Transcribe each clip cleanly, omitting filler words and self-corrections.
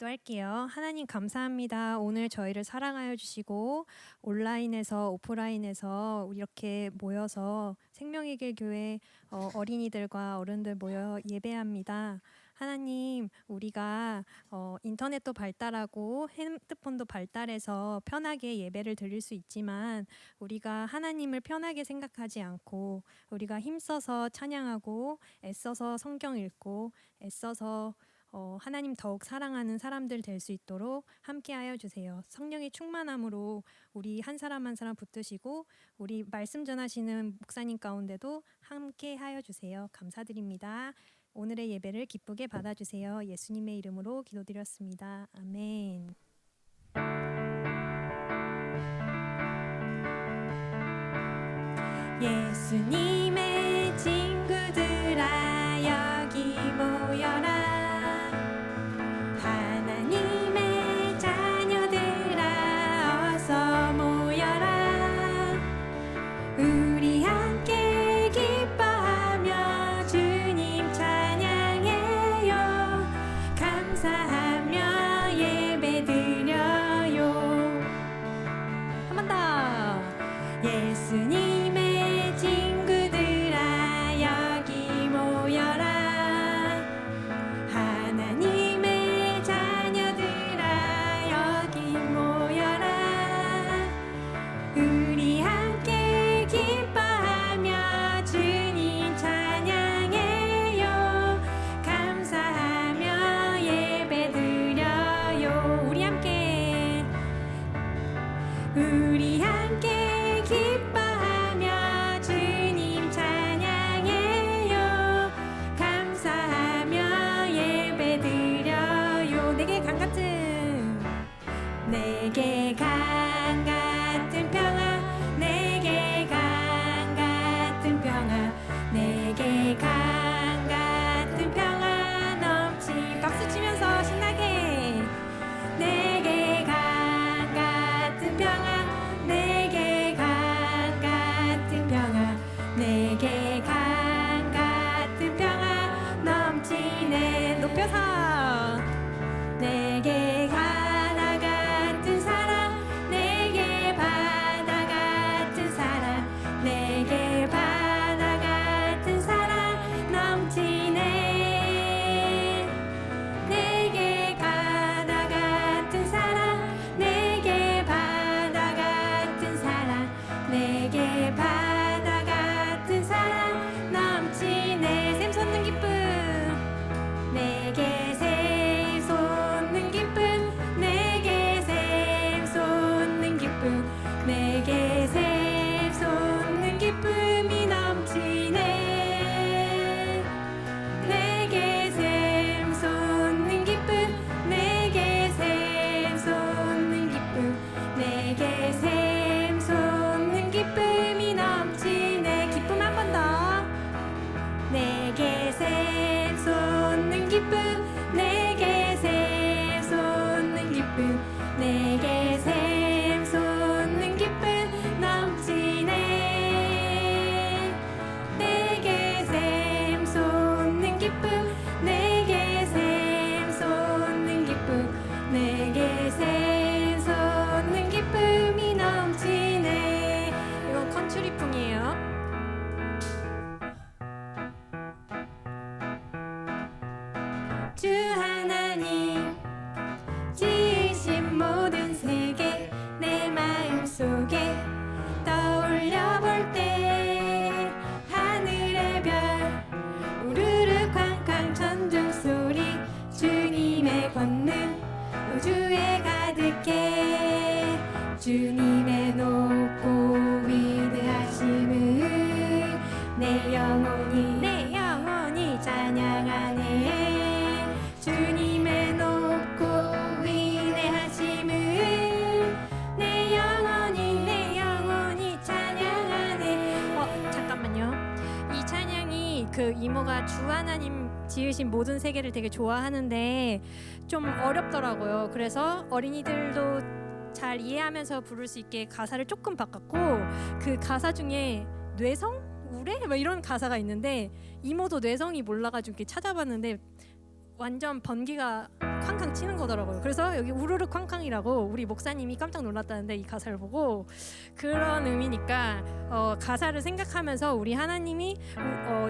기도할게요. 하나님 감사합니다. 오늘 저희를 사랑하여 주시고 온라인에서 오프라인에서 이렇게 모여서 생명의 길 교회 어린이들과 어른들 모여 예배합니다. 하나님, 우리가 인터넷도 발달하고 핸드폰도 발달해서 편하게 예배를 드릴 수 있지만 우리가 하나님을 편하게 생각하지 않고 우리가 힘써서 찬양하고 애써서 성경 읽고 애써서 하나님 더욱 사랑하는 사람들 될 수 있도록 함께하여 주세요. 성령의 충만함으로 우리 한 사람 한 사람 붙드시고 우리 말씀 전하시는 목사님 가운데도 함께하여 주세요. 감사드립니다. 오늘의 예배를 기쁘게 받아주세요. 예수님의 이름으로 기도드렸습니다. 아멘. 예수님의 친구들아 여기 모여라. 하나님의 자녀들아 어서 모여라. 우리 함께 기뻐하며 주님 찬양해요. 감사하며 예배드려요. 한 번 더. 예수님의 친구들아 여기 모여라. 하나님의 자녀들아 여기 모여라. 우리 함께 기뻐하며 주님 찬양해요. 감사하며 예배드려요. 우리 함께 기뻐하며 주님 찬양해요. 감사하며 예배드려요. 내게 강 같은 평화, 내게 강 같은 평화, 내게 강 같은 평화 넘치. 박수 치면서 신나게. 내게 강 같은 평화, 내게 강 같은 평화, 내게 강 같은 평화 넘치네. 높여서. 내게 하나 같은 사랑, 내게 바다 같은 사랑, 내게 바다 같은 사랑 넘치네. 내게 바다 같은 사랑, 내게 바다 같은 사랑, 내게 바다 같은 사랑 넘치네. 샘 솟는 기쁨. 내게 샘 솟는 기쁨, 내게 샘 솟는 기쁨, 내게 샘 솟는 기쁨이 넘치네. 내게 샘 솟는 기쁨, 내게 샘 솟는 기쁨, 내게 샘 솟는 기쁨이 넘치네. 기쁨 한 번 더. 내게 샘 솟는 기쁨, 내게 샘 솟는 기쁨, 내게 샘 솟는 기쁨 넘치네. 내게 샘 솟는 기쁨, 내게 샘 솟는 기쁨, 내게 샘 솟는 기쁨이 넘치네. 이거 컨츄리풍이에요. 주 하나님 지으신 모든 세계 내 마음속에 떠올려 볼 때 하늘의 별 우르르 쾅쾅 천둥 소리 주님의 권능 우주에 가득해. 주님의 높고 위대하심을 내 영혼이 찬양하네. 주님의 높고 위대하심을 내 영혼이 찬양하네. 잠깐만요. 이 찬양이 그 이모가 주 하나님 지으신 모든 세계를 되게 좋아하는데 좀 어렵더라고요. 그래서 어린이들도 잘 이해하면서 부를 수 있게 가사를 조금 바꿨고, 그 가사 중에 뇌성? 우레? 뭐 이런 가사가 있는데 이모도 뇌성이 몰라가지고 이렇게 찾아봤는데 완전 번개가 쾅쾅 치는 거더라고요. 그래서 여기 우르르 쾅쾅이라고 우리 목사님이 깜짝 놀랐다는데 이 가사를 보고 그런 의미니까 가사를 생각하면서 우리 하나님이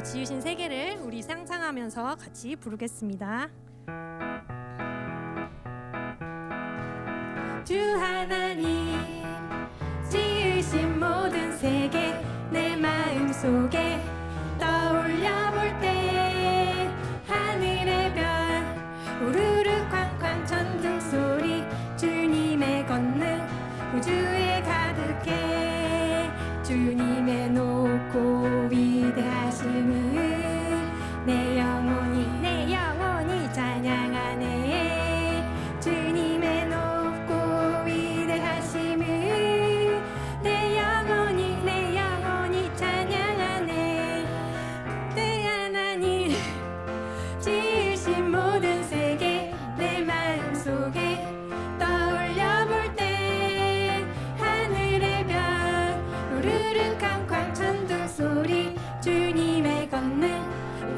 지으신 세계를 우리 상상하면서 같이 부르겠습니다. 주 하나님 지으신 모든 세계 내 마음속에 떠올려 볼 때 하늘의 별 우르르 쾅쾅 천둥 소리 주님의 권능 우주에 가득해 주님의 높고 위대하심을 내 영혼이 찬양하네 주님의 높고 위대하심을 내 영혼이 찬양하네 내 하나님 지으신 모든 세계 내 마음속에 떠올려 볼 때 하늘의 별 우르르 쾅쾅 천둥 소리 주님의 권능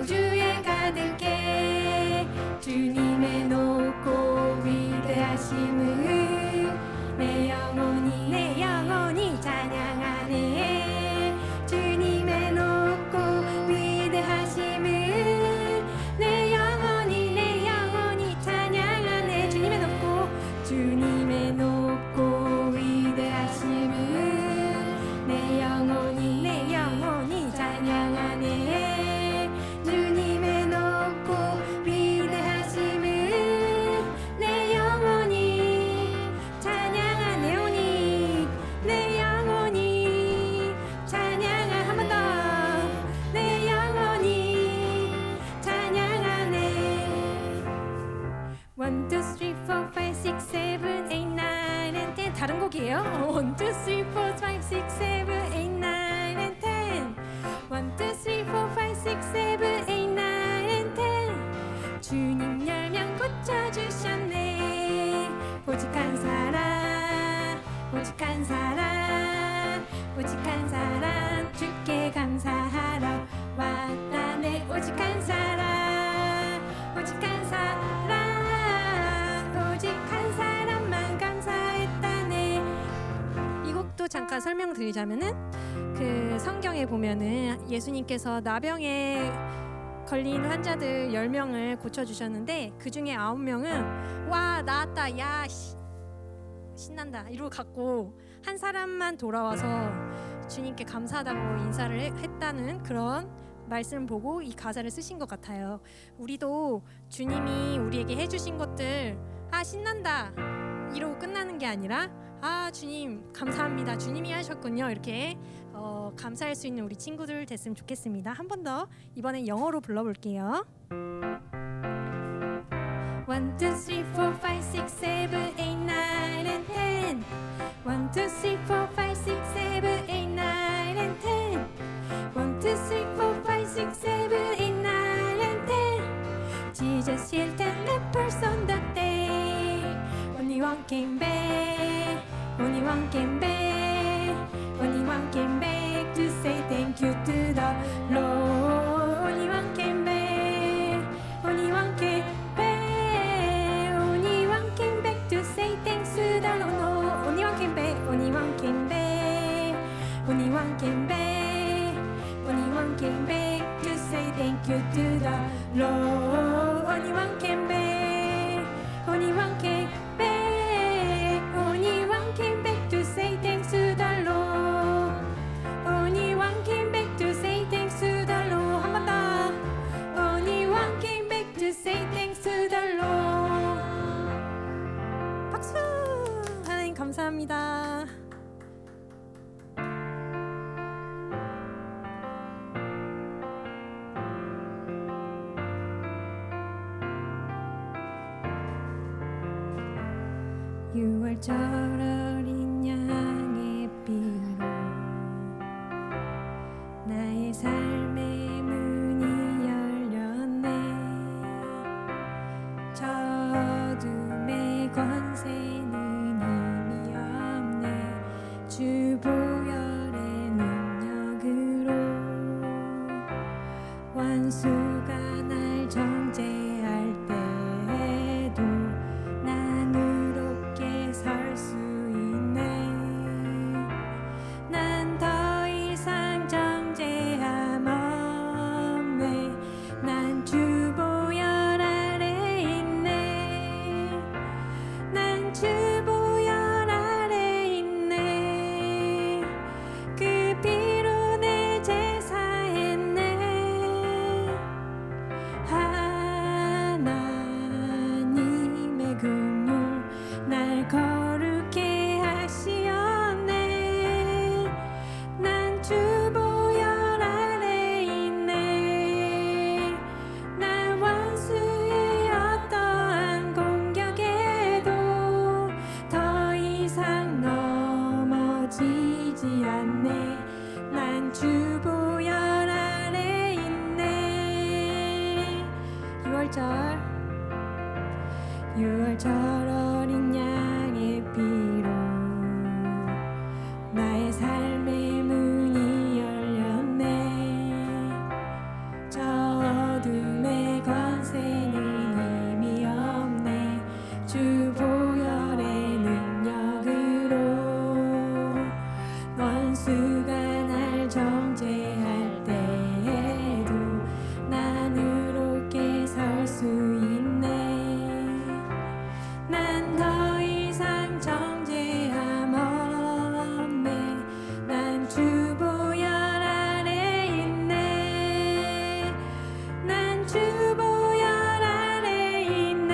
우주에 가득해 주님의 높고 위대하심을 내 영혼이 찬양하네 주님의 높고 위대하심을 내 영혼이 찬양하네 주님의 높고 위대하심을 내 영혼이 찬양하네 주님의 높고 위대하심을 내 영혼이 찬양하네 내 영혼이 찬양하 한 번 더 내 영혼이 찬양하네 1, 2, 3, 4, 5, 6, 7, 8, 9 and 10 다른 곡이에요 1, 2, 3, 4, 5, 6, 7, 8, 9 and 10 1, 2, 3, 4, 5, 6, 7, 8, 9 and 10 주님 열명 고쳐주셨네 오직 한 사람 주께 감사하러 왔다네 오직 한 사람만 감사했다네 이 곡도 잠깐 설명드리자면은 그 성경에 보면은 예수님께서 나병에 걸린 환자들 10명을 고쳐주셨는데 그 중에 9명은 와 나았다 야 신난다 이러고 갔고 한 사람만 돌아와서 주님께 감사하다고 인사를 했다는 그런 말씀 보고 이 가사를 쓰신 것 같아요. 우리도 주님이 우리에게 해주신 것들 신난다 이러고 끝나는 게 아니라 주님 감사합니다 주님이 하셨군요 이렇게 감사할 수 있는 우리 친구들 됐으면 좋겠습니다. 한 번 더 이번엔 영어로 불러볼게요. 1, 2, 3, 4, 5, 6, 7, 8, 9 and 10 1, 2, 3, 4, 5, 6, 7, 8, 9 and 10 1, 2, 3, 4, 5, 6, 7, 8, 9 and 10 Jesus healed 10 lepers on that day Only one came back Only one came back Only one came back to say thank you to the Lord Only one came back Only one came back Only one came back to say thanks to the Lord no, Only one came back Only one came back Only one came back Only one came back to say thank you to the Lord Only one came back Only one came back Only one came back to say thanks to the Lord Only one came back to say thanks to the Lord 한 번 더 Only one came back to say thanks to the Lord 박수 하나님 감사합니다. 유월절 어린 양의 피로 나의 삶의 문이 열렸네 저 어둠의 권세는 힘이 없네 주 보혈의 능력으로 원수가 날 정죄할 때 주 보혈의 능력으로 원수가 날 정죄할 때에도 난 의롭게 설 수 있네. 난 더 이상 정죄함 없네. 난 주 보혈 아래 있네. 난 주 보혈 아래 있네.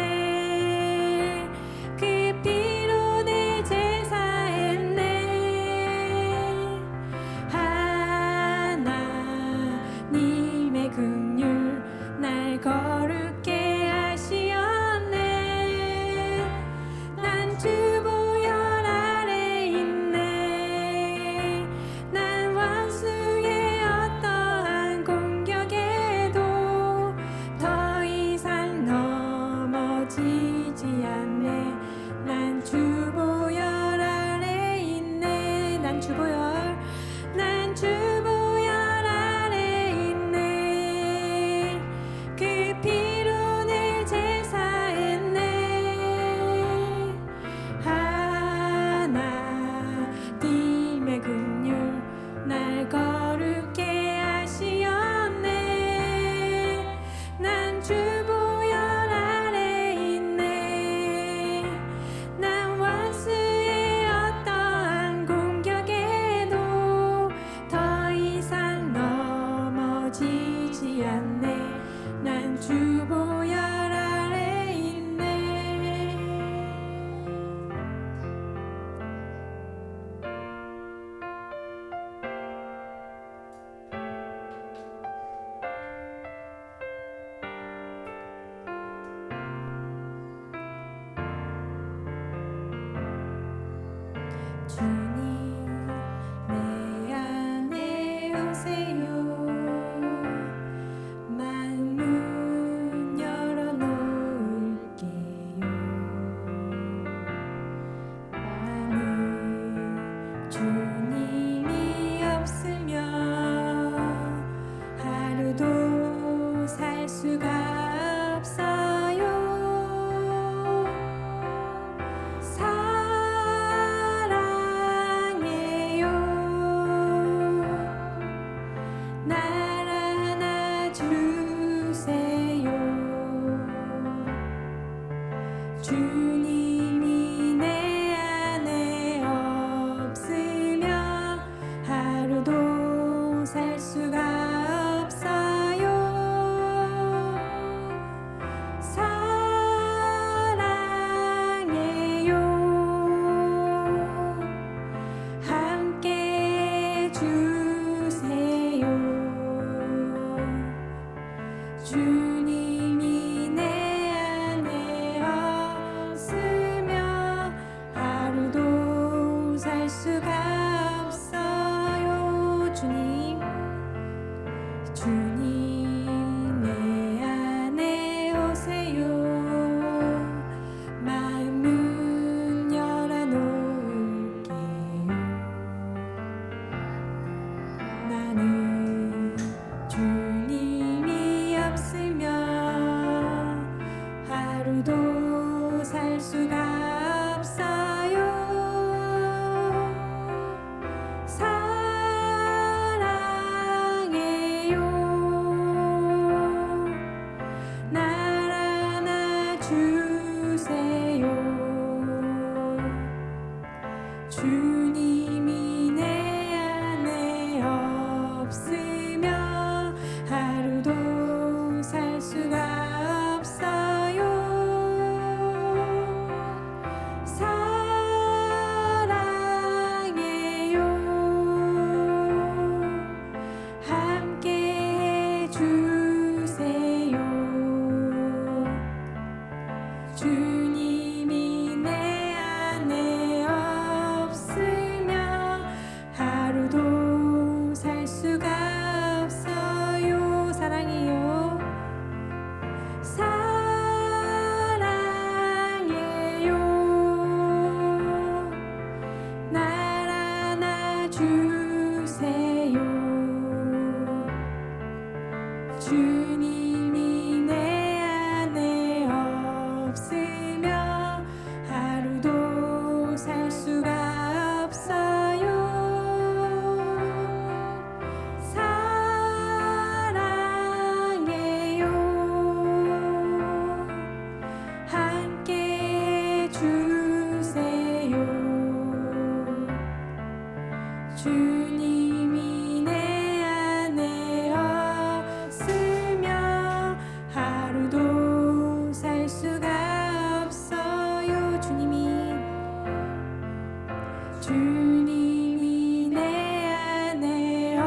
주님이 내 안에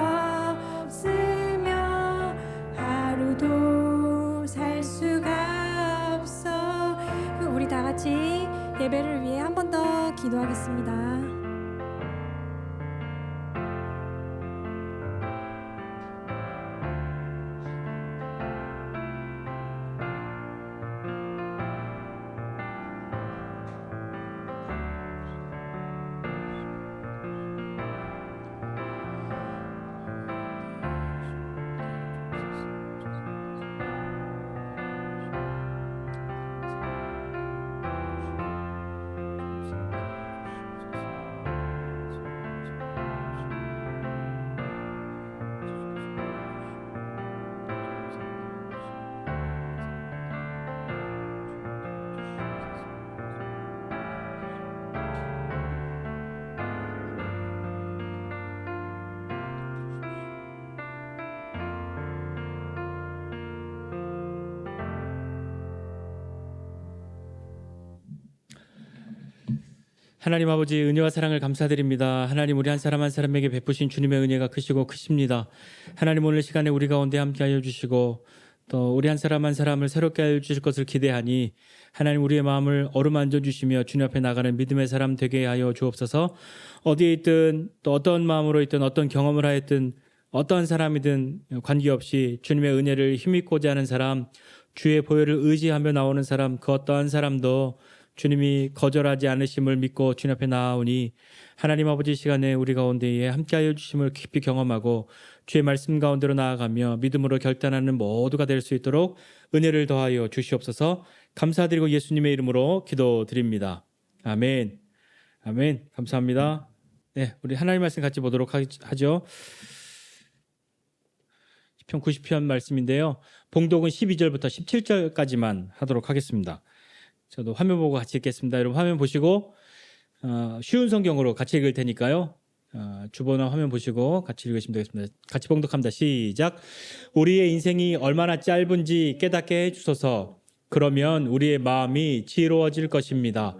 없으며 하루도 살 수가 없어. 우리 다 같이 예배를 위해 한 번 더 기도하겠습니다. 하나님 아버지 은혜와 사랑을 감사드립니다. 하나님 우리 한 사람 한 사람에게 베푸신 주님의 은혜가 크시고 크십니다. 하나님 오늘 시간에 우리 가운데 함께하여 주시고 또 우리 한 사람 한 사람을 새롭게 하여 주실 것을 기대하니 하나님 우리의 마음을 어루만져 주시며 주님 앞에 나가는 믿음의 사람 되게 하여 주옵소서. 어디에 있든 또 어떤 마음으로 있든 어떤 경험을 하였든 어떠한 사람이든 관계없이 주님의 은혜를 힘입고자 하는 사람, 주의 보혈을 의지하며 나오는 사람, 그 어떠한 사람도 주님이 거절하지 않으심을 믿고 주님 앞에 나아오니 하나님 아버지 시간에 우리 가운데에 함께하여 주심을 깊이 경험하고 주의 말씀 가운데로 나아가며 믿음으로 결단하는 모두가 될 수 있도록 은혜를 더하여 주시옵소서. 감사드리고 예수님의 이름으로 기도드립니다. 아멘. 아멘. 감사합니다. 네, 우리 하나님 말씀 같이 보도록 하죠. 시편 90편 말씀인데요. 봉독은 12절부터 17절까지만 하도록 하겠습니다. 저도 화면 보고 같이 읽겠습니다. 여러분 화면 보시고 쉬운 성경으로 같이 읽을 테니까요. 주보나 화면 보시고 같이 읽으시면 되겠습니다. 같이 봉독합니다. 시작. 우리의 인생이 얼마나 짧은지 깨닫게 해주소서. 그러면 우리의 마음이 지혜로워질 것입니다.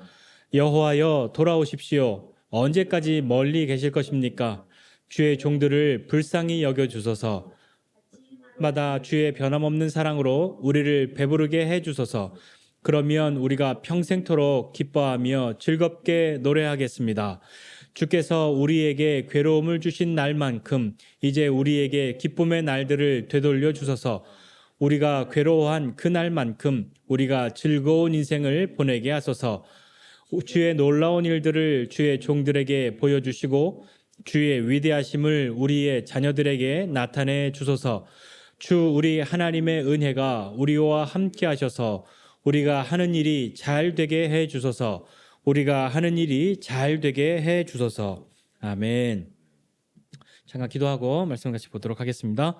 여호와여 돌아오십시오. 언제까지 멀리 계실 것입니까? 주의 종들을 불쌍히 여겨주소서. 마다 주의 변함없는 사랑으로 우리를 배부르게 해주소서. 그러면 우리가 평생토록 기뻐하며 즐겁게 노래하겠습니다. 주께서 우리에게 괴로움을 주신 날만큼 이제 우리에게 기쁨의 날들을 되돌려 주소서. 우리가 괴로워한 그 날만큼 우리가 즐거운 인생을 보내게 하소서. 주의 놀라운 일들을 주의 종들에게 보여주시고 주의 위대하심을 우리의 자녀들에게 나타내 주소서. 주 우리 하나님의 은혜가 우리와 함께 하셔서 우리가 하는 일이 잘 되게 해 주소서. 우리가 하는 일이 잘 되게 해 주소서. 아멘. 잠깐 기도하고 말씀 같이 보도록 하겠습니다.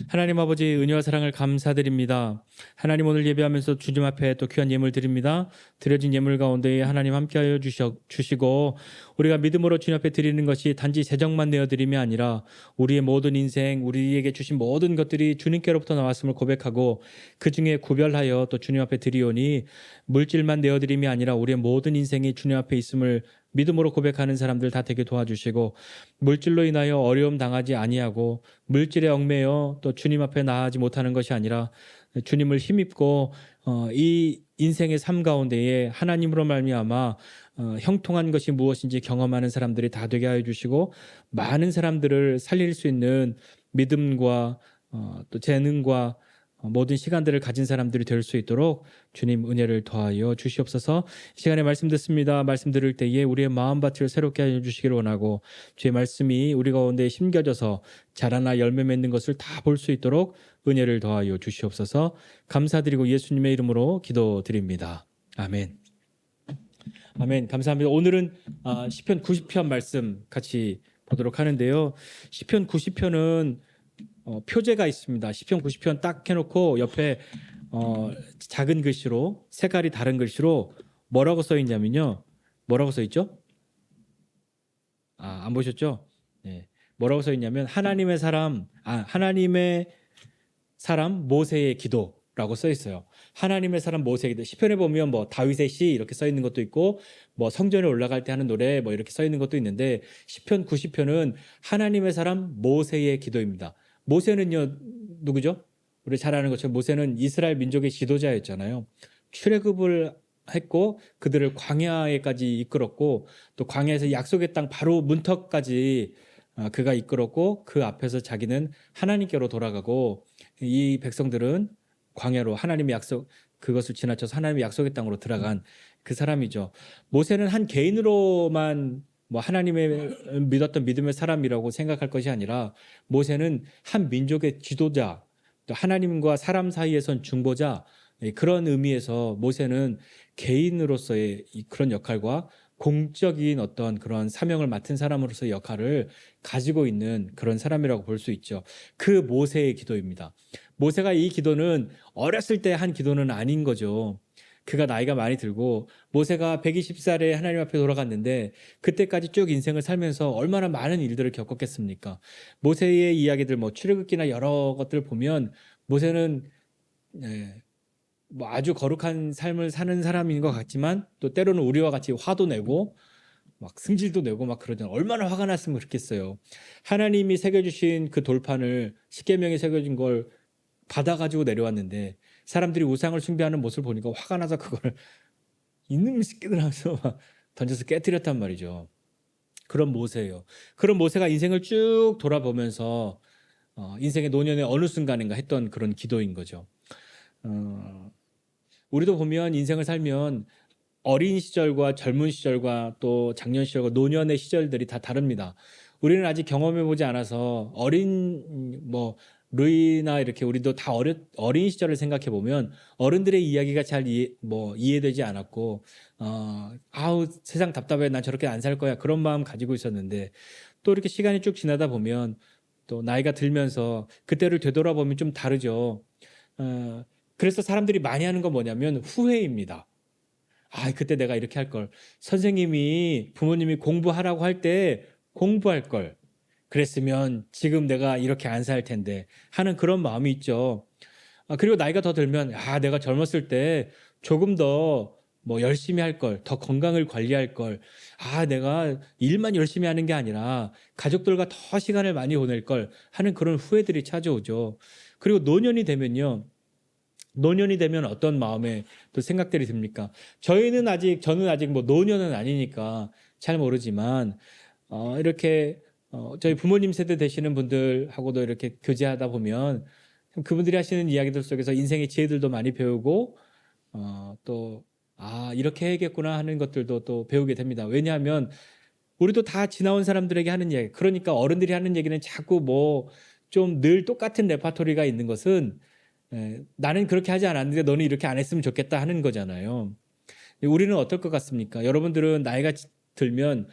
하나님 아버지 은혜와 사랑을 감사드립니다. 하나님 오늘 예배하면서 주님 앞에 또 귀한 예물 드립니다. 드려진 예물 가운데 하나님 함께하여 주시고 우리가 믿음으로 주님 앞에 드리는 것이 단지 재정만 내어드림이 아니라 우리의 모든 인생, 우리에게 주신 모든 것들이 주님께로부터 나왔음을 고백하고 그 중에 구별하여 또 주님 앞에 드리오니 물질만 내어드림이 아니라 우리의 모든 인생이 주님 앞에 있음을 믿음으로 고백하는 사람들 다 되게 도와주시고 물질로 인하여 어려움 당하지 아니하고 물질에 얽매여 또 주님 앞에 나아가지 못하는 것이 아니라 주님을 힘입고 이 인생의 삶 가운데에 하나님으로 말미암아 형통한 것이 무엇인지 경험하는 사람들이 다 되게 하여 주시고 많은 사람들을 살릴 수 있는 믿음과 또 재능과 모든 시간들을 가진 사람들이 될 수 있도록 주님 은혜를 더하여 주시옵소서. 시간에 말씀 듣습니다. 말씀 들을 때에 우리의 마음밭을 새롭게 하여 주시기를 원하고 주의 말씀이 우리 가운데 심겨져서 자라나 열매 맺는 것을 다 볼 수 있도록 은혜를 더하여 주시옵소서. 감사드리고 예수님의 이름으로 기도드립니다. 아멘. 아멘. 감사합니다. 오늘은 시편 90편 말씀 같이 보도록 하는데요. 시편 90편은 표제가 있습니다. 시편 90편 딱 해놓고 옆에 작은 글씨로 색깔이 다른 글씨로 뭐라고 써 있냐면요. 뭐라고 써 있죠? 안 보셨죠? 네. 뭐라고 써 있냐면 하나님의 사람 모세의 기도 라고 써 있어요. 하나님의 사람 모세의 기도. 시편에 보면 뭐 다윗의 시 이렇게 써 있는 것도 있고 뭐 성전에 올라갈 때 하는 노래 뭐 이렇게 써 있는 것도 있는데 시편 90편은 하나님의 사람 모세의 기도입니다. 모세는요 누구죠? 우리 잘 아는 것처럼 모세는 이스라엘 민족의 지도자였잖아요. 출애굽을 했고 그들을 광야에까지 이끌었고 또 광야에서 약속의 땅 바로 문턱까지 그가 이끌었고 그 앞에서 자기는 하나님께로 돌아가고 이 백성들은 광야로 하나님의 약속 그것을 지나쳐서 하나님의 약속의 땅으로 들어간 그 사람이죠. 모세는 한 개인으로만 뭐 하나님의 믿었던 믿음의 사람이라고 생각할 것이 아니라 모세는 한 민족의 지도자, 또 하나님과 사람 사이에선 중보자 그런 의미에서 모세는 개인으로서의 그런 역할과 공적인 어떤 그런 사명을 맡은 사람으로서의 역할을 가지고 있는 그런 사람이라고 볼 수 있죠. 그 모세의 기도입니다. 모세가 이 기도는 어렸을 때 한 기도는 아닌 거죠. 그가 나이가 많이 들고 모세가 120살에 하나님 앞에 돌아갔는데 그때까지 쭉 인생을 살면서 얼마나 많은 일들을 겪었겠습니까? 모세의 이야기들 뭐 출애굽기나 여러 것들 보면 모세는 뭐 아주 거룩한 삶을 사는 사람인 것 같지만 또 때로는 우리와 같이 화도 내고 막 승질도 내고 막 그러잖아요. 얼마나 화가 났으면 그렇겠어요. 하나님이 새겨주신 그 돌판을 십계명이 새겨진 걸 받아가지고 내려왔는데 사람들이 우상을 숭배하는 모습을 보니까 화가 나서 그걸 있는 새끼들 하면서 막 던져서 깨뜨렸단 말이죠. 그런 모세예요. 그런 모세가 인생을 쭉 돌아보면서 인생의 노년의 어느 순간인가 했던 그런 기도인 거죠. 우리도 보면 인생을 살면 어린 시절과 젊은 시절과 또 장년 시절과 노년의 시절들이 다 다릅니다. 우리는 아직 경험해보지 않아서 어린 뭐 루이나 이렇게 우리도 다 어린 시절을 생각해 보면 어른들의 이야기가 잘 이해되지 않았고 아우 세상 답답해 난 저렇게 안 살 거야 그런 마음 가지고 있었는데 또 이렇게 시간이 쭉 지나다 보면 또 나이가 들면서 그때를 되돌아보면 좀 다르죠. 그래서 사람들이 많이 하는 건 뭐냐면 후회입니다. 아, 그때 내가 이렇게 할 걸. 선생님이 부모님이 공부하라고 할 때 공부할 걸. 그랬으면 지금 내가 이렇게 안 살 텐데 하는 그런 마음이 있죠. 그리고 나이가 더 들면 내가 젊었을 때 조금 더 뭐 열심히 할 걸, 더 건강을 관리할 걸. 내가 일만 열심히 하는 게 아니라 가족들과 더 시간을 많이 보낼 걸 하는 그런 후회들이 찾아오죠. 그리고 노년이 되면 어떤 마음의 또 생각들이 듭니까? 저는 아직 뭐 노년은 아니니까 잘 모르지만 이렇게 저희 부모님 세대 되시는 분들하고도 이렇게 교제하다 보면 그분들이 하시는 이야기들 속에서 인생의 지혜들도 많이 배우고 또 이렇게 해야겠구나 하는 것들도 또 배우게 됩니다. 왜냐하면 우리도 다 지나온 사람들에게 하는 이야기, 그러니까 어른들이 하는 얘기는 자꾸 뭐 좀 늘 똑같은 레파토리가 있는 것은 나는 그렇게 하지 않았는데 너는 이렇게 안 했으면 좋겠다 하는 거잖아요. 우리는 어떨 것 같습니까? 여러분들은 나이가 들면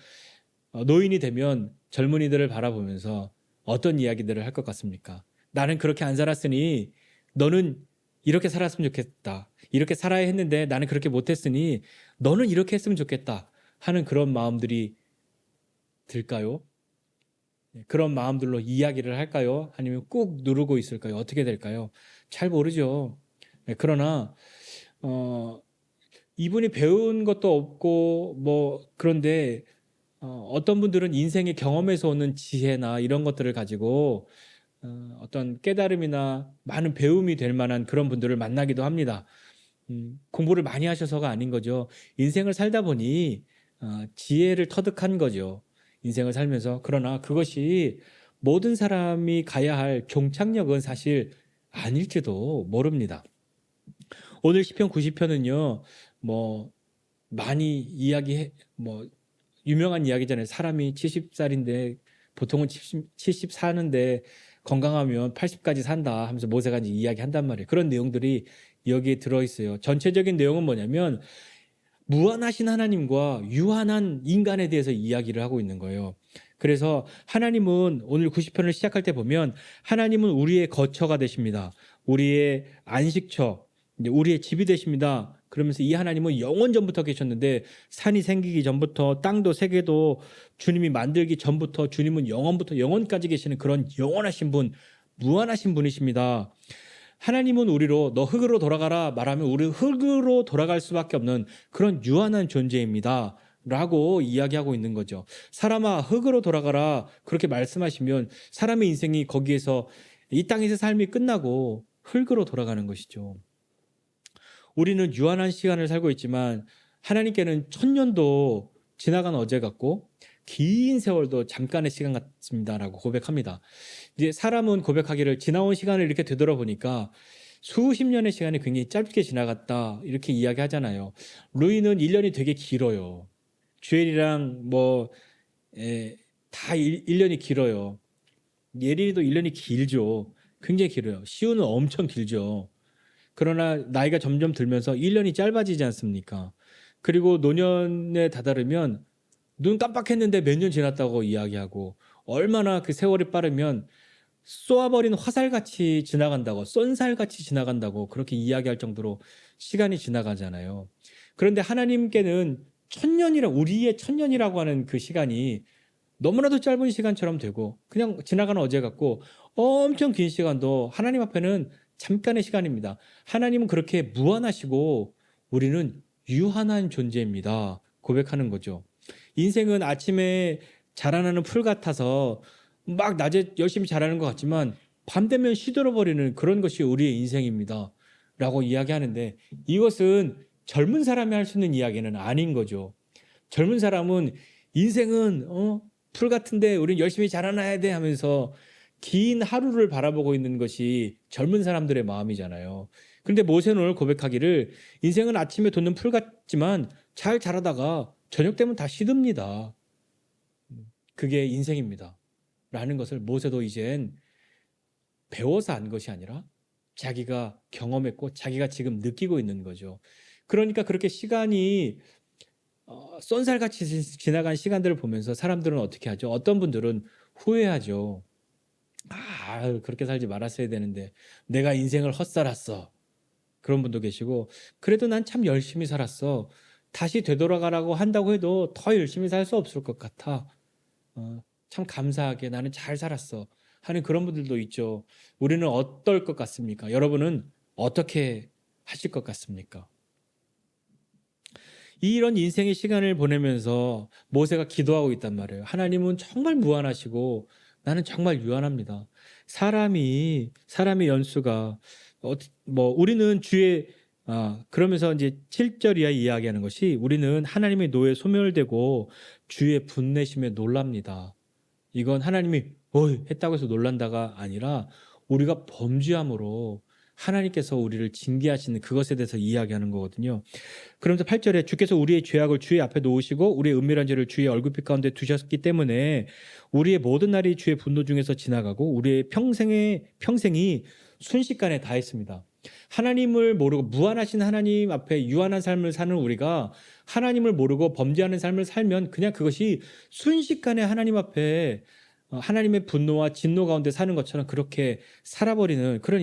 노인이 되면 젊은이들을 바라보면서 어떤 이야기들을 할 것 같습니까? 나는 그렇게 안 살았으니 너는 이렇게 살았으면 좋겠다. 이렇게 살아야 했는데 나는 그렇게 못했으니 너는 이렇게 했으면 좋겠다 하는 그런 마음들이 들까요? 그런 마음들로 이야기를 할까요? 아니면 꾹 누르고 있을까요? 어떻게 될까요? 잘 모르죠. 그러나 이분이 배운 것도 없고 뭐 그런데 어떤 분들은 인생의 경험에서 오는 지혜나 이런 것들을 가지고 어떤 깨달음이나 많은 배움이 될 만한 그런 분들을 만나기도 합니다. 공부를 많이 하셔서가 아닌 거죠. 인생을 살다 보니 지혜를 터득한 거죠. 인생을 살면서. 그러나 그것이 모든 사람이 가야 할 종착역은 사실 아닐지도 모릅니다. 오늘 시편 90편은요. 뭐 많이 뭐 유명한 이야기잖아요. 사람이 70살인데 보통은 70 사는데 건강하면 80까지 산다 하면서 모세가 이제 이야기한단 말이에요. 그런 내용들이 여기에 들어있어요. 전체적인 내용은 뭐냐면 무한하신 하나님과 유한한 인간에 대해서 이야기를 하고 있는 거예요. 그래서 하나님은 오늘 90편을 시작할 때 보면 하나님은 우리의 거처가 되십니다. 우리의 안식처, 우리의 집이 되십니다. 그러면서 이 하나님은 영원 전부터 계셨는데 산이 생기기 전부터 땅도 세계도 주님이 만들기 전부터 주님은 영원부터 영원까지 계시는 그런 영원하신 분, 무한하신 분이십니다. 하나님은 우리로 너 흙으로 돌아가라 말하면 우리 흙으로 돌아갈 수밖에 없는 그런 유한한 존재입니다. 라고 이야기하고 있는 거죠. 사람아 흙으로 돌아가라 그렇게 말씀하시면 사람의 인생이 거기에서 이 땅에서 삶이 끝나고 흙으로 돌아가는 것이죠. 우리는 유한한 시간을 살고 있지만 하나님께는 천년도 지나간 어제 같고 긴 세월도 잠깐의 시간 같습니다라고 고백합니다. 이제 사람은 고백하기를 지나온 시간을 이렇게 되돌아보니까 수십 년의 시간이 굉장히 짧게 지나갔다 이렇게 이야기하잖아요. 루이는 1년이 되게 길어요. 주엘이랑 다 1년이 길어요. 예린이도 1년이 길죠. 굉장히 길어요. 시우는 엄청 길죠. 그러나 나이가 점점 들면서 1년이 짧아지지 않습니까? 그리고 노년에 다다르면 눈 깜빡했는데 몇 년 지났다고 이야기하고 얼마나 그 세월이 빠르면 쏘아버린 화살같이 지나간다고 쏜살같이 지나간다고 그렇게 이야기할 정도로 시간이 지나가잖아요. 그런데 하나님께는 우리의 천년이라고 하는 그 시간이 너무나도 짧은 시간처럼 되고 그냥 지나가는 어제 같고 엄청 긴 시간도 하나님 앞에는 잠깐의 시간입니다. 하나님은 그렇게 무한하시고 우리는 유한한 존재입니다. 고백하는 거죠. 인생은 아침에 자라나는 풀 같아서 막 낮에 열심히 자라는 것 같지만 밤 되면 시들어버리는 그런 것이 우리의 인생입니다. 라고 이야기하는데 이것은 젊은 사람이 할 수 있는 이야기는 아닌 거죠. 젊은 사람은 인생은 풀 같은데 우린 열심히 자라나야 돼 하면서 긴 하루를 바라보고 있는 것이 젊은 사람들의 마음이잖아요. 그런데 모세는 오늘 고백하기를 인생은 아침에 돋는 풀 같지만 잘 자라다가 저녁 되면 다 시듭니다. 그게 인생입니다. 라는 것을 모세도 이젠 배워서 안 것이 아니라 자기가 경험했고 자기가 지금 느끼고 있는 거죠. 그러니까 그렇게 시간이 쏜살같이 지나간 시간들을 보면서 사람들은 어떻게 하죠? 어떤 분들은 후회하죠. 그렇게 살지 말았어야 되는데 내가 인생을 헛살았어. 그런 분도 계시고 그래도 난 참 열심히 살았어. 다시 되돌아가라고 한다고 해도 더 열심히 살 수 없을 것 같아. 참 감사하게 나는 잘 살았어 하는 그런 분들도 있죠. 우리는 어떨 것 같습니까? 여러분은 어떻게 하실 것 같습니까? 이런 인생의 시간을 보내면서 모세가 기도하고 있단 말이에요. 하나님은 정말 무한하시고 나는 정말 유한합니다. 사람의 연수가 우리는 그러면서 이제 7절 이하 이야기하는 것이 우리는 하나님의 노에 소멸되고 주의 분내심에 놀랍니다. 이건 하나님이 했다고 해서 놀란다가 아니라 우리가 범죄함으로 하나님께서 우리를 징계하시는 그것에 대해서 이야기하는 거거든요. 그러면서 8절에 주께서 우리의 죄악을 주의 앞에 놓으시고 우리의 은밀한 죄를 주의 얼굴빛 가운데 두셨기 때문에 우리의 모든 날이 주의 분노 중에서 지나가고 우리의 평생이 순식간에 다했습니다. 하나님을 모르고 무한하신 하나님 앞에 유한한 삶을 사는 우리가 하나님을 모르고 범죄하는 삶을 살면 그냥 그것이 순식간에 하나님 앞에 하나님의 분노와 진노 가운데 사는 것처럼 그렇게 살아버리는 그런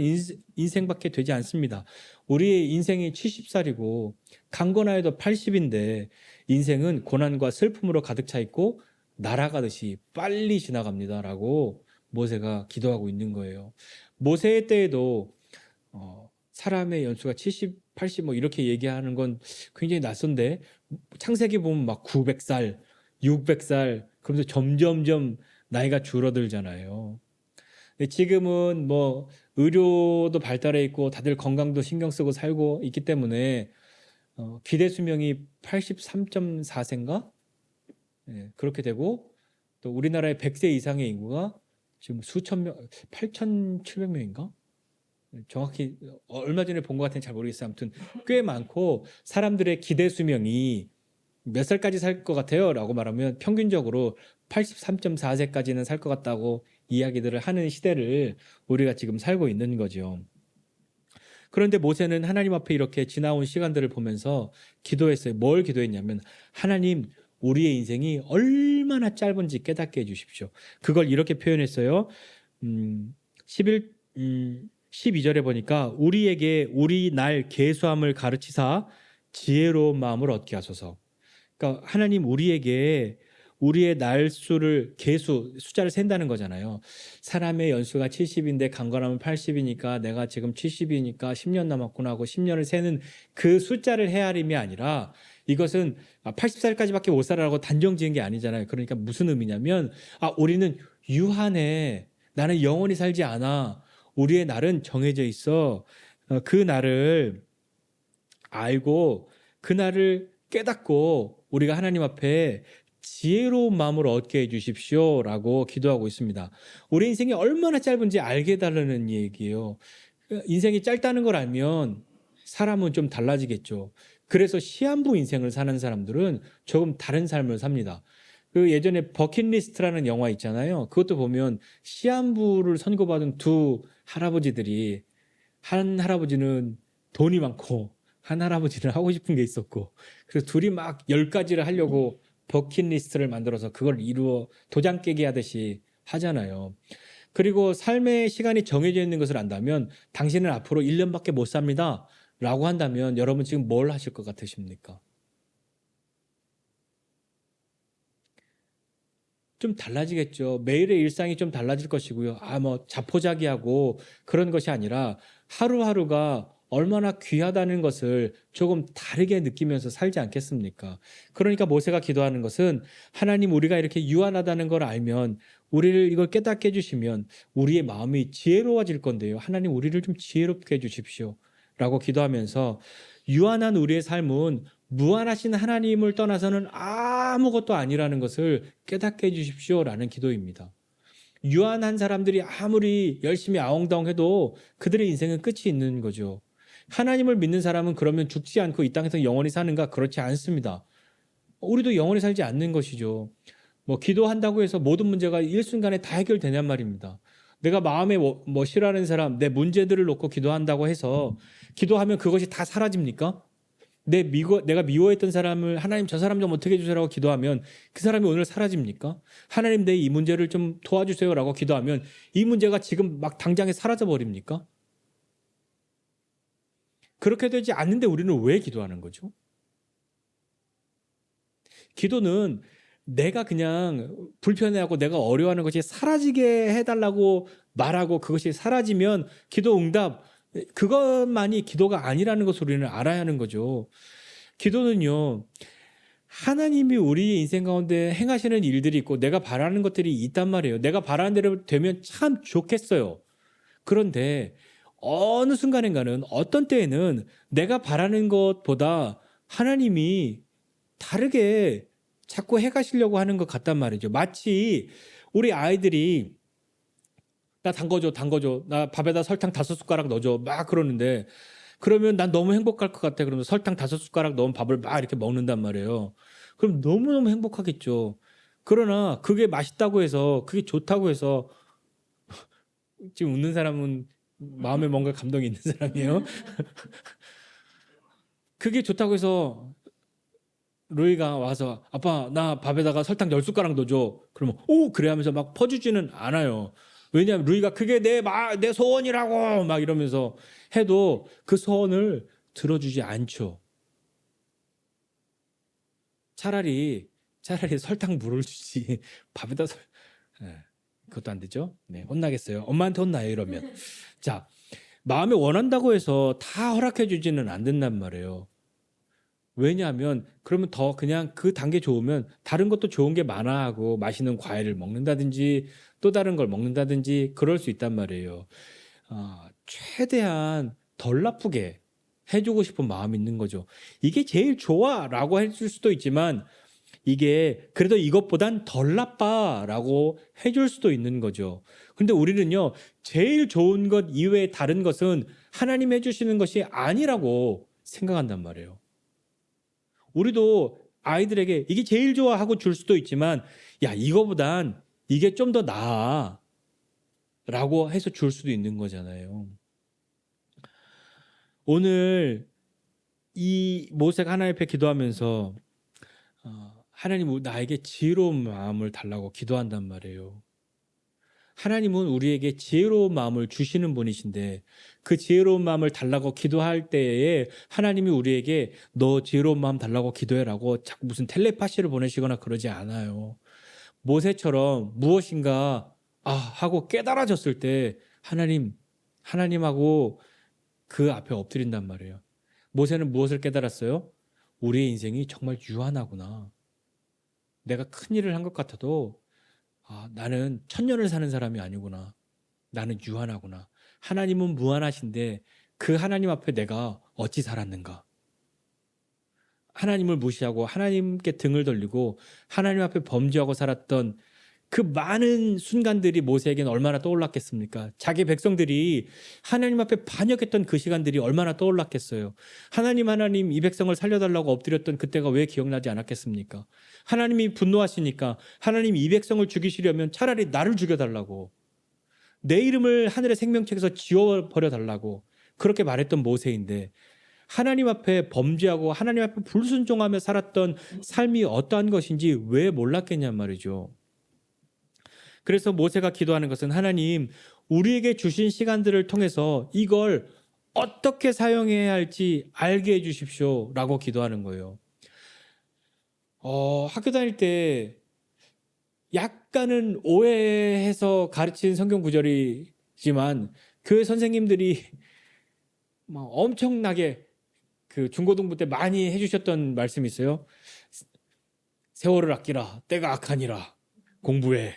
인생밖에 되지 않습니다. 우리의 인생이 70살이고 강건하여도 80인데 인생은 고난과 슬픔으로 가득 차 있고 날아가듯이 빨리 지나갑니다라고 모세가 기도하고 있는 거예요. 모세의 때에도 사람의 연수가 70, 80 이렇게 얘기하는 건 굉장히 낯선데 창세기 보면 막 900살, 600살 그러면서 점점점 나이가 줄어들잖아요. 근데 지금은 의료도 발달해 있고 다들 건강도 신경 쓰고 살고 있기 때문에 기대 수명이 83.4세인가? 그렇게 되고 또 우리나라의 100세 이상의 인구가 지금 수천 명, 8,700명인가? 정확히 얼마 전에 본 것 같은데 잘 모르겠어요. 아무튼 꽤 많고 사람들의 기대 수명이 몇 살까지 살 것 같아요? 라고 말하면 평균적으로 83.4세까지는 살 것 같다고 이야기들을 하는 시대를 우리가 지금 살고 있는 거죠. 그런데 모세는 하나님 앞에 이렇게 지나온 시간들을 보면서 기도했어요. 뭘 기도했냐면 하나님 우리의 인생이 얼마나 짧은지 깨닫게 해주십시오. 그걸 이렇게 표현했어요. 12절에 보니까 우리에게 우리 날 계수함을 가르치사 지혜로운 마음을 얻게 하소서. 그러니까 하나님 우리에게 우리의 날수를 숫자를 센다는 거잖아요. 사람의 연수가 70인데 강건하면 80이니까 내가 지금 70이니까 10년 남았구나 하고 10년을 세는 그 숫자를 헤아림이 아니라 이것은 80살까지밖에 못 살아라고 단정 지은 게 아니잖아요. 그러니까 무슨 의미냐면 우리는 유한해. 나는 영원히 살지 않아. 우리의 날은 정해져 있어. 그 날을 알고 그 날을 깨닫고 우리가 하나님 앞에 지혜로운 마음을 얻게 해주십시오라고 기도하고 있습니다. 우리 인생이 얼마나 짧은지 알게 해달라는 얘기예요. 인생이 짧다는 걸 알면 사람은 좀 달라지겠죠. 그래서 시한부 인생을 사는 사람들은 조금 다른 삶을 삽니다. 그 예전에 버킷리스트라는 영화 있잖아요. 그것도 보면 시한부를 선고받은 두 할아버지들이, 한 할아버지는 돈이 많고 한 할아버지는 하고 싶은 게 있었고, 그래서 둘이 막 10가지를 하려고 버킷리스트를 만들어서 그걸 이루어 도장 깨기 하듯이 하잖아요. 그리고 삶의 시간이 정해져 있는 것을 안다면 당신은 앞으로 1년밖에 못 삽니다 라고 한다면 여러분 지금 뭘 하실 것 같으십니까? 좀 달라지겠죠. 매일의 일상이 좀 달라질 것이고요. 뭐 자포자기하고 그런 것이 아니라 하루하루가 얼마나 귀하다는 것을 조금 다르게 느끼면서 살지 않겠습니까? 그러니까 모세가 기도하는 것은 하나님, 우리가 이렇게 유한하다는 걸 알면, 우리를 이걸 깨닫게 해주시면 우리의 마음이 지혜로워질 건데요. 하나님, 우리를 좀 지혜롭게 해주십시오 라고 기도하면서, 유한한 우리의 삶은 무한하신 하나님을 떠나서는 아무것도 아니라는 것을 깨닫게 해주십시오라는 기도입니다. 유한한 사람들이 아무리 열심히 아웅다웅해도 그들의 인생은 끝이 있는 거죠. 하나님을 믿는 사람은 그러면 죽지 않고 이 땅에서 영원히 사는가? 그렇지 않습니다. 우리도 영원히 살지 않는 것이죠. 기도한다고 해서 모든 문제가 일순간에 다 해결되냔 말입니다. 내가 마음에 싫어하는 사람, 내 문제들을 놓고 기도한다고 해서 기도하면 그것이 다 사라집니까? 내가 미워했던 사람을 하나님, 저 사람 좀 어떻게 해주세요라고 기도하면 그 사람이 오늘 사라집니까? 하나님, 내 이 문제를 좀 도와주세요라고 기도하면 이 문제가 지금 막 당장에 사라져 버립니까? 그렇게 되지 않는데 우리는 왜 기도하는 거죠? 기도는 내가 그냥 불편해하고 내가 어려워하는 것이 사라지게 해달라고 말하고 그것이 사라지면 기도 응답, 그것만이 기도가 아니라는 것을 우리는 알아야 하는 거죠. 기도는요, 하나님이 우리 인생 가운데 행하시는 일들이 있고 내가 바라는 것들이 있단 말이에요. 내가 바라는 대로 되면 참 좋겠어요. 그런데 어느 순간인가는, 어떤 때에는 내가 바라는 것보다 하나님이 다르게 자꾸 해가시려고 하는 것 같단 말이죠. 마치 우리 아이들이 나 담궈줘, 나 밥에다 설탕 5숟가락 넣어줘 막 그러는데, 그러면 난 너무 행복할 것 같아. 그러면 설탕 5숟가락 넣은 밥을 막 이렇게 먹는단 말이에요. 그럼 너무너무 행복하겠죠. 그러나 그게 맛있다고 해서, 그게 좋다고 해서, 지금 웃는 사람은 마음에 뭔가 감동이 있는 사람이에요. 그게 좋다고 해서 루이가 와서 아빠, 나 밥에다가 설탕 10숟가락 넣어줘. 그러면 오, 그래 하면서 막 퍼주지는 않아요. 왜냐하면 루이가 그게 내 소원이라고 막 이러면서 해도 그 소원을 들어주지 않죠. 차라리 설탕 물을 주지 밥에다 그것도 안 되죠. 네, 혼나겠어요. 엄마한테 혼나요 이러면. 자, 마음에 원한다고 해서 다 허락해 주지는 않는단 말이에요. 왜냐하면 그러면 더 그냥 그 단계 좋으면 다른 것도 좋은 게 많아 하고 맛있는 과일을 먹는다든지 또 다른 걸 먹는다든지 그럴 수 있단 말이에요. 최대한 덜 나쁘게 해주고 싶은 마음이 있는 거죠. 이게 제일 좋아라고 해줄 수도 있지만 이게 그래도 이것보단 덜 나빠라고 해줄 수도 있는 거죠. 근데 우리는요, 제일 좋은 것 이외에 다른 것은 하나님 해주시는 것이 아니라고 생각한단 말이에요. 우리도 아이들에게 이게 제일 좋아 하고 줄 수도 있지만, 야, 이거보단 이게 좀 더 나아 라고 해서 줄 수도 있는 거잖아요. 오늘 이 모세가 하나님 앞에 기도하면서 하나님, 나에게 지혜로운 마음을 달라고 기도한단 말이에요. 하나님은 우리에게 지혜로운 마음을 주시는 분이신데 그 지혜로운 마음을 달라고 기도할 때에 하나님이 우리에게 너 지혜로운 마음 달라고 기도해라고 자꾸 무슨 텔레파시를 보내시거나 그러지 않아요. 모세처럼 무엇인가 하고 깨달아졌을 때 하나님하고 그 앞에 엎드린단 말이에요. 모세는 무엇을 깨달았어요? 우리의 인생이 정말 유한하구나. 내가 큰 일을 한 것 같아도 나는 천년을 사는 사람이 아니구나. 나는 유한하구나. 하나님은 무한하신데 그 하나님 앞에 내가 어찌 살았는가. 하나님을 무시하고 하나님께 등을 돌리고 하나님 앞에 범죄하고 살았던 그 많은 순간들이 모세에게는 얼마나 떠올랐겠습니까? 자기 백성들이 하나님 앞에 반역했던 그 시간들이 얼마나 떠올랐겠어요. 하나님 이 백성을 살려달라고 엎드렸던 그때가 왜 기억나지 않았겠습니까? 하나님이 분노하시니까 하나님 이 백성을 죽이시려면 차라리 나를 죽여달라고, 내 이름을 하늘의 생명책에서 지워버려달라고 그렇게 말했던 모세인데, 하나님 앞에 범죄하고 하나님 앞에 불순종하며 살았던 삶이 어떠한 것인지 왜 몰랐겠냔 말이죠. 그래서 모세가 기도하는 것은 하나님, 우리에게 주신 시간들을 통해서 이걸 어떻게 사용해야 할지 알게 해주십시오 라고 기도하는 거예요. 학교 다닐 때 약간은 오해해서 가르친 성경 구절이지만 교회 선생님들이 막 엄청나게 그 중고등부 때 많이 해주셨던 말씀이 있어요. 세월을 아끼라, 때가 악하니라, 공부해.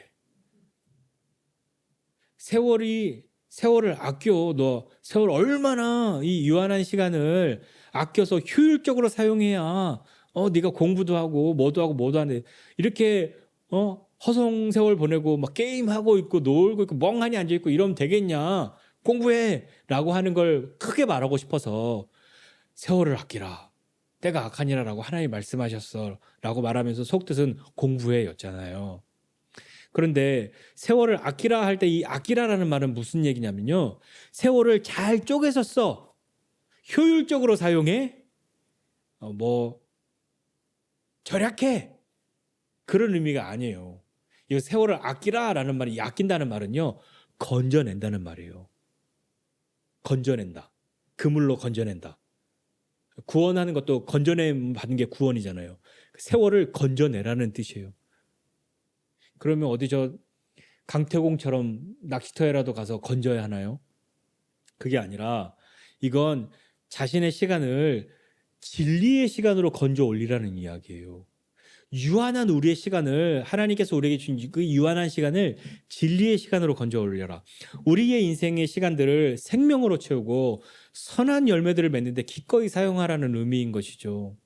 세월을 아껴. 너 세월 얼마나 이 유한한 시간을 아껴서 효율적으로 사용해야 네가 공부도 하고 뭐도 하는데 이렇게 허송 세월 보내고 막 게임하고 있고 놀고 있고 멍하니 앉아 있고 이러면 되겠냐. 공부해라고 하는 걸 크게 말하고 싶어서 세월을 아끼라, 때가 악하니라라고 하나님이 말씀하셨어라고 말하면서 속뜻은 공부해였잖아요. 그런데 세월을 아끼라 할 때 이 아끼라라는 말은 무슨 얘기냐면요, 세월을 잘 쪼개서 써, 효율적으로 사용해, 절약해, 그런 의미가 아니에요. 이 세월을 아끼라라는 말이, 아낀다는 말은요, 건져낸다는 말이에요. 건져낸다. 그물로 건져낸다. 구원하는 것도 건져내 받는 게 구원이잖아요. 세월을 건져내라는 뜻이에요. 그러면 어디 강태공처럼 낚시터에라도 가서 건져야 하나요? 그게 아니라 이건 자신의 시간을 진리의 시간으로 건져 올리라는 이야기예요. 유한한 우리의 시간을, 하나님께서 우리에게 준 그 유한한 시간을 진리의 시간으로 건져 올려라. 우리의 인생의 시간들을 생명으로 채우고 선한 열매들을 맺는데 기꺼이 사용하라는 의미인 것이죠.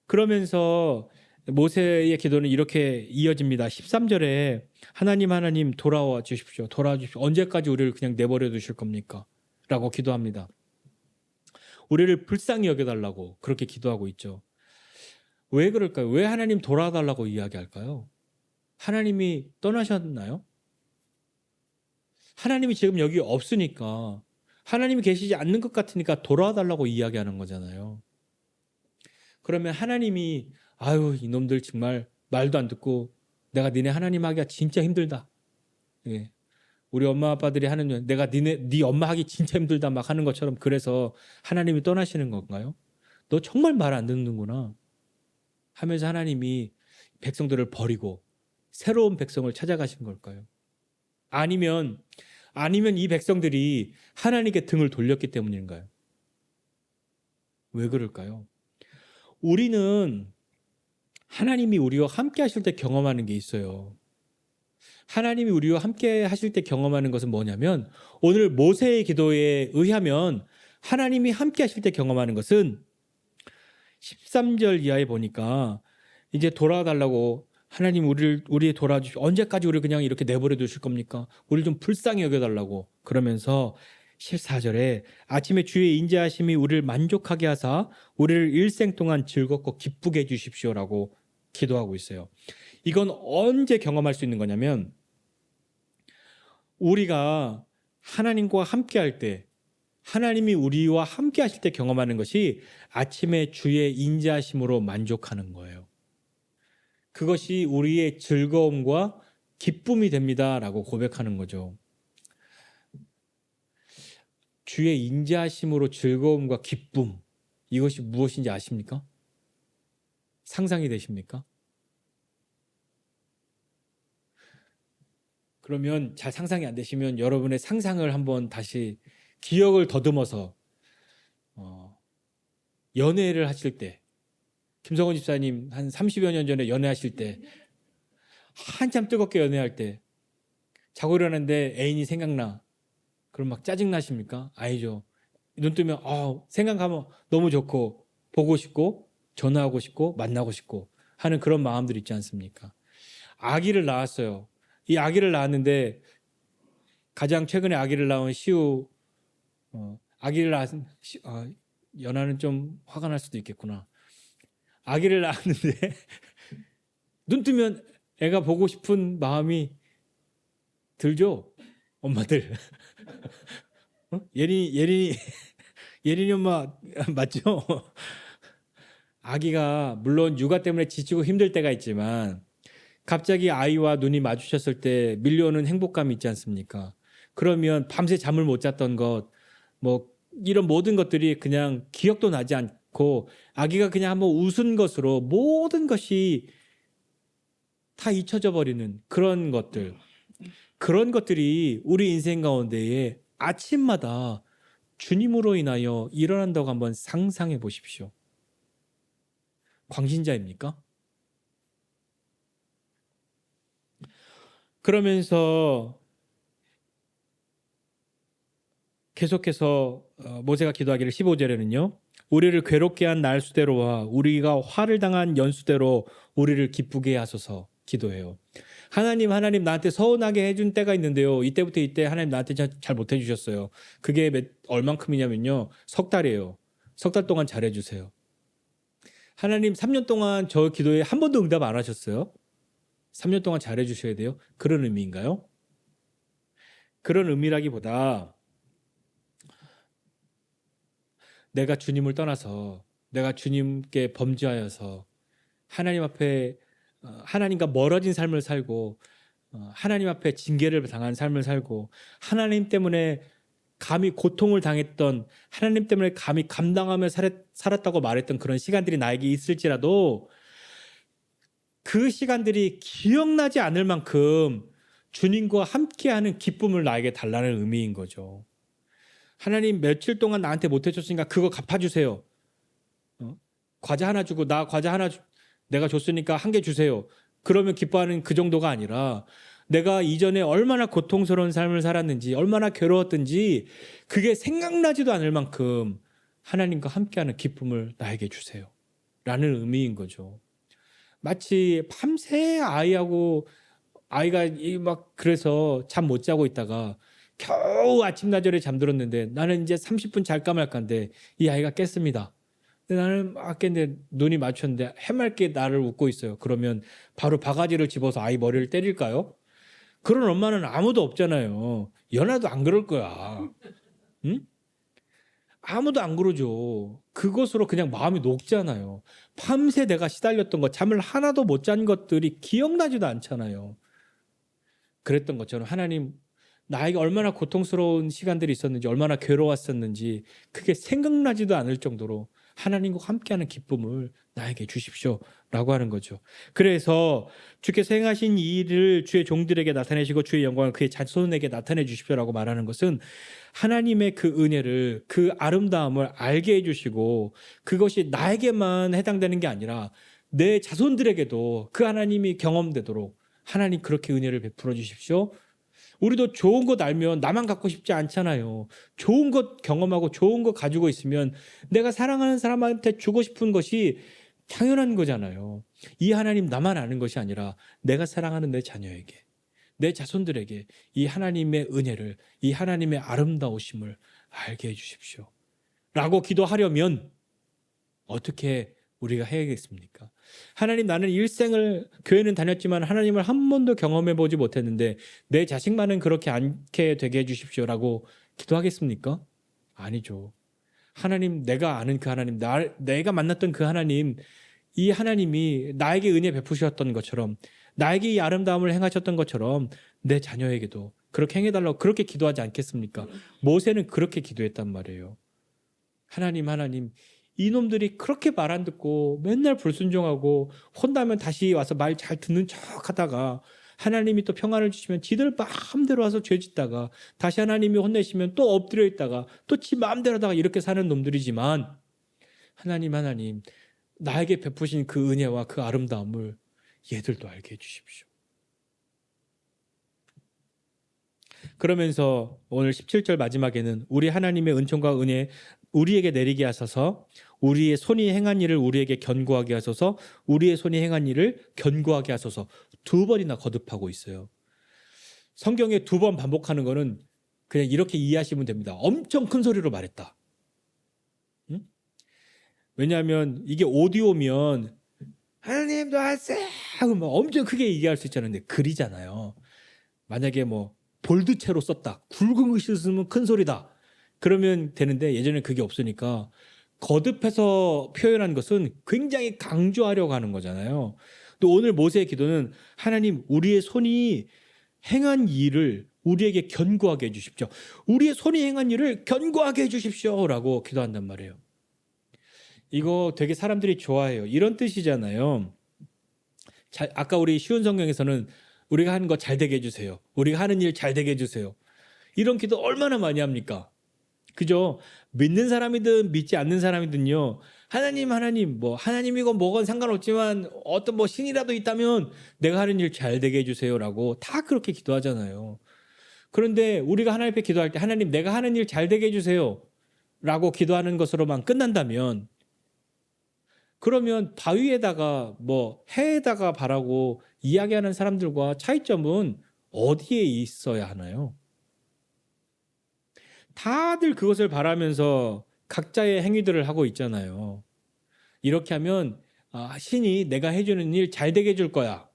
그러면서 모세의 기도는 이렇게 이어집니다. 13절에 하나님 돌아와 주십시오. 언제까지 우리를 그냥 내버려 두실 겁니까? 라고 기도합니다. 우리를 불쌍히 여겨달라고 그렇게 기도하고 있죠. 왜 그럴까요? 왜 하나님 돌아와달라고 이야기할까요? 하나님이 떠나셨나요? 하나님이 지금 여기 없으니까, 하나님이 계시지 않는 것 같으니까 돌아와달라고 이야기하는 거잖아요. 그러면 하나님이 이놈들 정말 말도 안 듣고 내가 니네 하나님 하기가 진짜 힘들다. 예. 우리 엄마 아빠들이 하는, 내가 네 엄마 하기 진짜 힘들다 막 하는 것처럼, 그래서 하나님이 떠나시는 건가요? 너 정말 말 안 듣는구나 하면서 하나님이 백성들을 버리고 새로운 백성을 찾아가신 걸까요? 아니면 이 백성들이 하나님께 등을 돌렸기 때문인가요? 왜 그럴까요? 우리는 하나님이 우리와 함께 하실 때 경험하는 게 있어요. 하나님이 우리와 함께 하실 때 경험하는 것은 뭐냐면, 오늘 모세의 기도에 의하면 하나님이 함께 하실 때 경험하는 것은 13절 이하에 보니까 이제 돌아달라고, 하나님 우리 돌아주십시오. 언제까지 우리를 그냥 이렇게 내버려 두실 겁니까? 우리를 좀 불쌍히 여겨달라고. 그러면서 14절에 아침에 주의 인자하심이 우리를 만족하게 하사 우리를 일생 동안 즐겁고 기쁘게 해주십시오라고 기도하고 있어요. 이건 언제 경험할 수 있는 거냐면, 우리가 하나님과 함께 할 때, 하나님이 우리와 함께 하실 때 경험하는 것이 아침에 주의 인자하심으로 만족하는 거예요. 그것이 우리의 즐거움과 기쁨이 됩니다라고 고백하는 거죠. 주의 인자하심으로 즐거움과 기쁨, 이것이 무엇인지 아십니까? 상상이 되십니까? 그러면 잘 상상이 안 되시면 여러분의 상상을 한번 다시 기억을 더듬어서 연애를 하실 때, 김성원 집사님 한 30여 년 전에 연애하실 때 한참 뜨겁게 연애할 때 자고 일어났는데 애인이 생각나. 그럼 막 짜증 나십니까? 아니죠. 눈 뜨면 생각하면 너무 좋고 보고 싶고 전화하고 싶고 만나고 싶고 하는 그런 마음들 있지 않습니까? 아기를 낳았어요. 이 아기를 낳았는데 가장 최근에 아기를 낳은 시우 아기를 낳은 연하는 좀 화가 날 수도 있겠구나. 아기를 낳았는데 눈 뜨면 애가 보고 싶은 마음이 들죠? 엄마들. 예린이 엄마 맞죠? 아기가 물론 육아 때문에 지치고 힘들 때가 있지만 갑자기 아이와 눈이 마주쳤을 때 밀려오는 행복감이 있지 않습니까? 그러면 밤새 잠을 못 잤던 것, 뭐 이런 모든 것들이 그냥 기억도 나지 않고 아기가 그냥 한번 웃은 것으로 모든 것이 다 잊혀져 버리는 그런 것들이 우리 인생 가운데에 아침마다 주님으로 인하여 일어난다고 한번 상상해 보십시오. 광신자입니까? 그러면서 계속해서 모세가 기도하기를 15절에는요. 우리를 괴롭게 한 날수대로와 우리가 화를 당한 연수대로 우리를 기쁘게 하소서 기도해요. 하나님 나한테 서운하게 해준 때가 있는데요. 이때부터 이때 하나님 나한테 잘 못해주셨어요. 그게 얼만큼이냐면요. 3달이에요. 3달 동안 잘해주세요. 하나님 3년 동안 저 기도에 한 번도 응답 안 하셨어요. 3년 동안 잘해주셔야 돼요. 그런 의미인가요? 그런 의미라기보다 내가 주님을 떠나서 내가 주님께 범죄하여서 하나님 앞에 하나님과 멀어진 삶을 살고 하나님 앞에 징계를 당한 삶을 살고 하나님 때문에 감히 고통을 당했던 하나님 때문에 감히 감당하며 살았다고 말했던 그런 시간들이 나에게 있을지라도 그 시간들이 기억나지 않을 만큼 주님과 함께하는 기쁨을 나에게 달라는 의미인 거죠. 하나님 며칠 동안 나한테 못해줬으니까 그거 갚아주세요. 과자 하나 주고 나 과자 하나 내가 줬으니까 1개 주세요. 그러면 기뻐하는 그 정도가 아니라 내가 이전에 얼마나 고통스러운 삶을 살았는지 얼마나 괴로웠든지 그게 생각나지도 않을 만큼 하나님과 함께하는 기쁨을 나에게 주세요. 라는 의미인 거죠. 마치 밤새 아이가 막 그래서 잠 못 자고 있다가 겨우 아침나절에 잠들었는데 나는 이제 30분 잘까 말까인데 이 아이가 깼습니다. 근데 나는 막 깼는데 눈이 마주쳤는데 해맑게 나를 웃고 있어요. 그러면 바로 바가지를 집어서 아이 머리를 때릴까요? 그런 엄마는 아무도 없잖아요. 연하도 안 그럴 거야. 응? 아무도 안 그러죠. 그것으로 그냥 마음이 녹잖아요. 밤새 내가 시달렸던 것, 잠을 하나도 못 잔 것들이 기억나지도 않잖아요. 그랬던 것처럼 하나님 나에게 얼마나 고통스러운 시간들이 있었는지 얼마나 괴로웠었는지 그게 생각나지도 않을 정도로 하나님과 함께하는 기쁨을 나에게 주십시오 라고 하는 거죠. 그래서 주께서 행하신 이 일을 주의 종들에게 나타내시고 주의 영광을 그의 자손에게 나타내 주십시오라고 말하는 것은 하나님의 그 은혜를 그 아름다움을 알게 해주시고 그것이 나에게만 해당되는 게 아니라 내 자손들에게도 그 하나님이 경험되도록 하나님 그렇게 은혜를 베풀어 주십시오. 우리도 좋은 것 알면 나만 갖고 싶지 않잖아요. 좋은 것 경험하고 좋은 것 가지고 있으면 내가 사랑하는 사람한테 주고 싶은 것이 당연한 거잖아요. 이 하나님 나만 아는 것이 아니라 내가 사랑하는 내 자녀에게, 내 자손들에게 이 하나님의 은혜를, 이 하나님의 아름다우심을 알게 해주십시오. 라고 기도하려면 어떻게 우리가 해야겠습니까? 하나님 나는 일생을 교회는 다녔지만 하나님을 한 번도 경험해 보지 못했는데 내 자식만은 그렇게 않게 되게 해주십시오라고 기도하겠습니까? 아니죠. 하나님 내가 아는 그 하나님 내가 만났던 그 하나님 이 하나님이 나에게 은혜 베푸셨던 것처럼 나에게 이 아름다움을 행하셨던 것처럼 내 자녀에게도 그렇게 행해달라고 그렇게 기도하지 않겠습니까? 모세는 그렇게 기도했단 말이에요. 하나님, 하나님, 이놈들이 그렇게 말 안 듣고 맨날 불순종하고 혼나면 다시 와서 말 잘 듣는 척 하다가 하나님이 또 평안을 주시면 지들 마음대로 와서 죄 짓다가 다시 하나님이 혼내시면 또 엎드려 있다가 또 지 마음대로 하다가 이렇게 사는 놈들이지만 하나님, 하나님, 나에게 베푸신 그 은혜와 그 아름다움을 얘들도 알게 해주십시오. 그러면서 오늘 17절 마지막에는 우리 하나님의 은총과 은혜 우리에게 내리게 하소서, 우리의 손이 행한 일을 우리에게 견고하게 하소서, 우리의 손이 행한 일을 견고하게 하소서, 두 번이나 거듭하고 있어요. 성경에 두 번 반복하는 거는 그냥 이렇게 이해하시면 됩니다. 엄청 큰 소리로 말했다. 응? 왜냐하면 이게 오디오면 하나님도 하세요 하고 막 엄청 크게 얘기할 수 있잖아요. 근데 글이잖아요. 만약에 뭐 볼드체로 썼다, 굵은 글씨로 쓰면 큰 소리다, 그러면 되는데 예전에 그게 없으니까 거듭해서 표현한 것은 굉장히 강조하려고 하는 거잖아요. 또 오늘 모세의 기도는 하나님, 우리의 손이 행한 일을 우리에게 견고하게 해주십시오. 우리의 손이 행한 일을 견고하게 해주십시오 라고 기도한단 말이에요. 이거 되게 사람들이 좋아해요. 이런 뜻이잖아요. 아까 우리 쉬운 성경에서는 우리가 하는 거 잘 되게 해주세요, 우리가 하는 일 잘 되게 해주세요, 이런 기도 얼마나 많이 합니까? 그죠? 믿는 사람이든 믿지 않는 사람이든요, 하나님, 하나님, 뭐 하나님이건 뭐건 상관없지만 어떤 뭐 신이라도 있다면 내가 하는 일 잘 되게 해주세요라고 다 그렇게 기도하잖아요. 그런데 우리가 하나님 앞에 기도할 때 하나님, 내가 하는 일 잘 되게 해주세요 라고 기도하는 것으로만 끝난다면, 그러면 바위에다가 뭐 해에다가 바라고 이야기하는 사람들과 차이점은 어디에 있어야 하나요? 다들 그것을 바라면서 각자의 행위들을 하고 있잖아요. 이렇게 하면 신이 내가 해주는 일 잘 되게 해줄 거야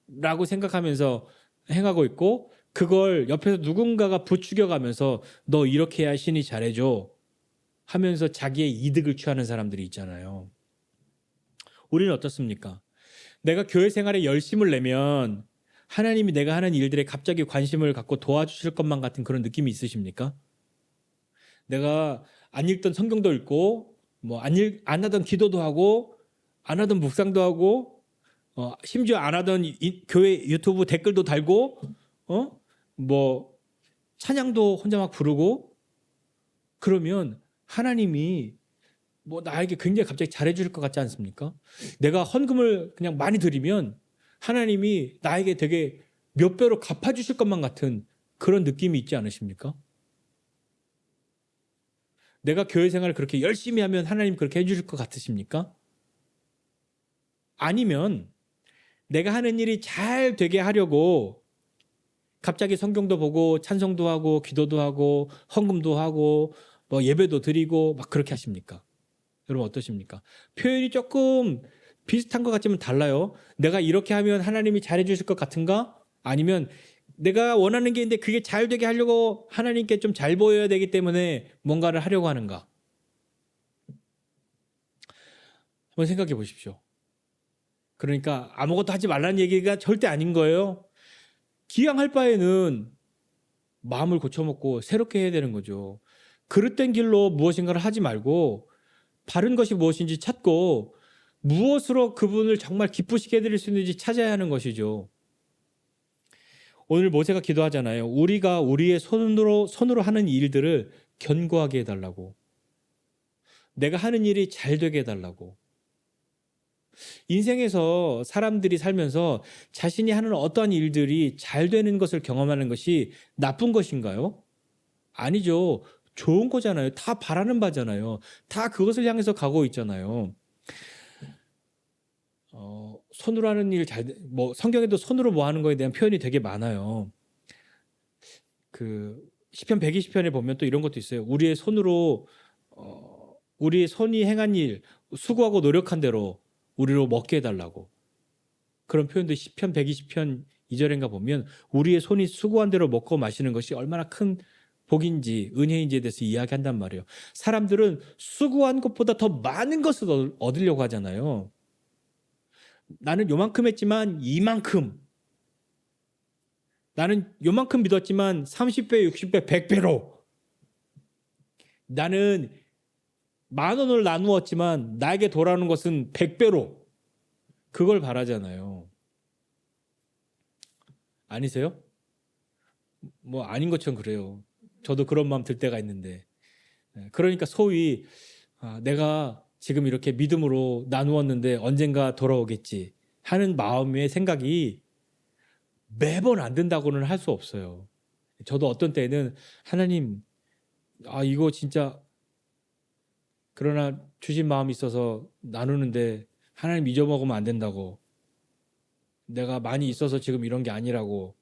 라고 생각하면서 행하고 있고, 그걸 옆에서 누군가가 부추겨가면서 너 이렇게 해야 신이 잘해줘 하면서 자기의 이득을 취하는 사람들이 있잖아요. 우리는 어떻습니까? 내가 교회 생활에 열심을 내면 하나님이 내가 하는 일들에 갑자기 관심을 갖고 도와주실 것만 같은 그런 느낌이 있으십니까? 내가 안 읽던 성경도 읽고 뭐 안 하던 기도도 하고 안 하던 묵상도 하고 심지어 안 하던 교회 유튜브 댓글도 달고 뭐 찬양도 혼자 막 부르고, 그러면 하나님이 뭐 나에게 굉장히 갑자기 잘해줄 것 같지 않습니까? 내가 헌금을 그냥 많이 드리면 하나님이 나에게 되게 몇 배로 갚아주실 것만 같은 그런 느낌이 있지 않으십니까? 내가 교회 생활을 그렇게 열심히 하면 하나님 그렇게 해주실 것 같으십니까? 아니면 내가 하는 일이 잘 되게 하려고 갑자기 성경도 보고 찬송도 하고 기도도 하고 헌금도 하고 뭐 예배도 드리고 막 그렇게 하십니까? 여러분 어떠십니까? 표현이 조금 비슷한 것 같지만 달라요. 내가 이렇게 하면 하나님이 잘해주실 것 같은가? 아니면 내가 원하는 게 있는데 그게 잘 되게 하려고 하나님께 좀 잘 보여야 되기 때문에 뭔가를 하려고 하는가? 한번 생각해 보십시오. 그러니까 아무것도 하지 말라는 얘기가 절대 아닌 거예요. 기왕할 바에는 마음을 고쳐먹고 새롭게 해야 되는 거죠. 그릇된 길로 무엇인가를 하지 말고 바른 것이 무엇인지 찾고 무엇으로 그분을 정말 기쁘시게 해드릴 수 있는지 찾아야 하는 것이죠. 오늘 모세가 기도하잖아요. 우리가 우리의 손으로 하는 일들을 견고하게 해달라고, 내가 하는 일이 잘 되게 해달라고. 인생에서 사람들이 살면서 자신이 하는 어떠한 일들이 잘 되는 것을 경험하는 것이 나쁜 것인가요? 아니죠. 좋은 거잖아요. 다 바라는 바잖아요. 다 그것을 향해서 가고 있잖아요. 손으로 하는 일 뭐 성경에도 손으로 뭐 하는 거에 대한 표현이 되게 많아요. 그 시편 120편에 보면 또 이런 것도 있어요. 우리의 손으로 우리의 손이 행한 일, 수고하고 노력한 대로 우리로 먹게 해달라고. 그런 표현도 시편 120편 2절인가 보면 우리의 손이 수고한 대로 먹고 마시는 것이 얼마나 큰 복인지 은혜인지에 대해서 이야기한단 말이에요. 사람들은 수고한 것보다 더 많은 것을 얻으려고 하잖아요. 나는 요만큼 했지만 이만큼 나는 요만큼 믿었지만 30배, 60배, 100배로 나는 10,000원을 나누었지만 나에게 돌아오는 것은 100배로 그걸 바라잖아요. 아니세요? 뭐 아닌 것처럼 그래요. 저도 그런 마음 들 때가 있는데. 그러니까 소위 내가 지금 이렇게 믿음으로 나누었는데 언젠가 돌아오겠지 하는 마음의 생각이 매번 안 된다고는 할 수 없어요. 저도 어떤 때는 하나님, 이거 진짜 그러나 주신 마음이 있어서 나누는데 하나님 잊어먹으면 안 된다고. 내가 많이 있어서 지금 이런 게 아니라고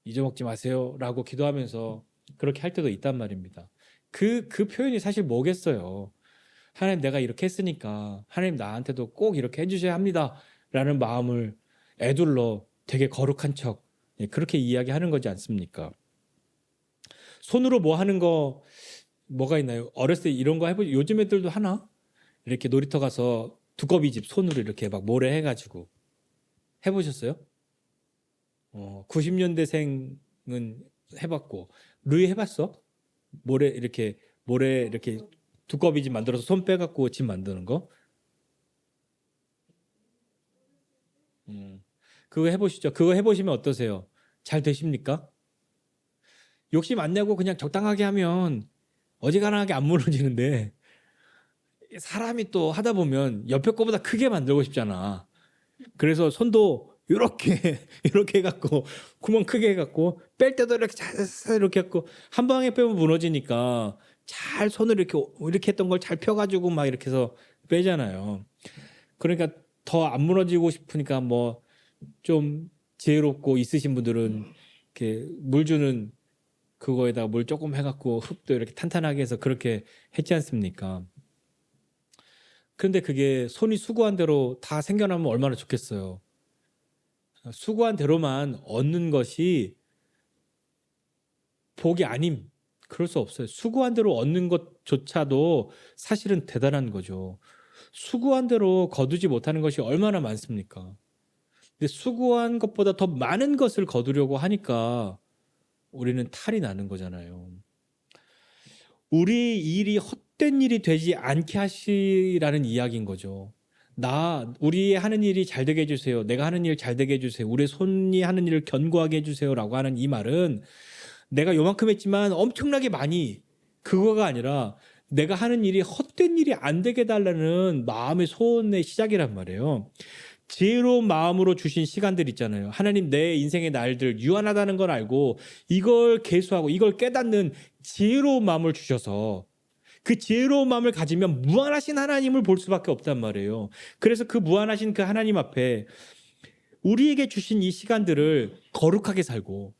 잊어먹지 마세요라고 기도하면서 그렇게 할 때도 있단 말입니다. 그 표현이 사실 뭐겠어요. 하나님 내가 이렇게 했으니까 하나님 나한테도 꼭 이렇게 해주셔야 합니다라는 마음을 애둘러 되게 거룩한 척 그렇게 이야기하는 거지 않습니까? 손으로 뭐 하는 거 뭐가 있나요? 어렸을 때 이런 거 해보 요즘 애들도 하나? 이렇게 놀이터 가서 두꺼비집 손으로 이렇게 막 모래 해가지고 해보셨어요? 90년대생은 해봤고 루이 해봤어? 모래 이렇게 두꺼비집 만들어서 손 빼갖고 집 만드는 거? 그거 해보시죠. 그거 해보시면 어떠세요? 잘 되십니까? 욕심 안 내고 그냥 적당하게 하면 어지간하게 안 무너지는데 사람이 또 하다 보면 옆에 거보다 크게 만들고 싶잖아. 그래서 손도 이렇게 해갖고 구멍 크게 해갖고 뺄 때도 이렇게 잘 이렇게 해갖고 한 방에 빼면 무너지니까 잘 손을 이렇게 했던 걸 잘 펴가지고 막 이렇게 해서 빼잖아요. 그러니까 더 안 무너지고 싶으니까 뭐 좀 지혜롭고 있으신 분들은 이렇게 물 주는 그거에다가 물 조금 해갖고 흙도 이렇게 탄탄하게 해서 그렇게 했지 않습니까? 그런데 그게 손이 수고한 대로 다 생겨나면 얼마나 좋겠어요. 수고한 대로만 얻는 것이 복이 아님. 그럴 수 없어요. 수고한 대로 얻는 것조차도 사실은 대단한 거죠. 수고한 대로 거두지 못하는 것이 얼마나 많습니까? 근데 수고한 것보다 더 많은 것을 거두려고 하니까 우리는 탈이 나는 거잖아요. 우리 일이 헛된 일이 되지 않게 하시라는 이야기인 거죠. 우리 하는 일이 잘 되게 해주세요. 내가 하는 일 잘 되게 해주세요. 우리 손이 하는 일을 견고하게 해주세요라고 하는 이 말은 내가 요만큼 했지만 엄청나게 많이 그거가 아니라 내가 하는 일이 헛된 일이 안 되게 해달라는 마음의 소원의 시작이란 말이에요. 지혜로운 마음으로 주신 시간들 있잖아요. 하나님 내 인생의 날들 유한하다는 걸 알고 이걸 계수하고 이걸 깨닫는 지혜로운 마음을 주셔서 그 지혜로운 마음을 가지면 무한하신 하나님을 볼 수밖에 없단 말이에요. 그래서 그 무한하신 그 하나님 앞에 우리에게 주신 이 시간들을 거룩하게 살고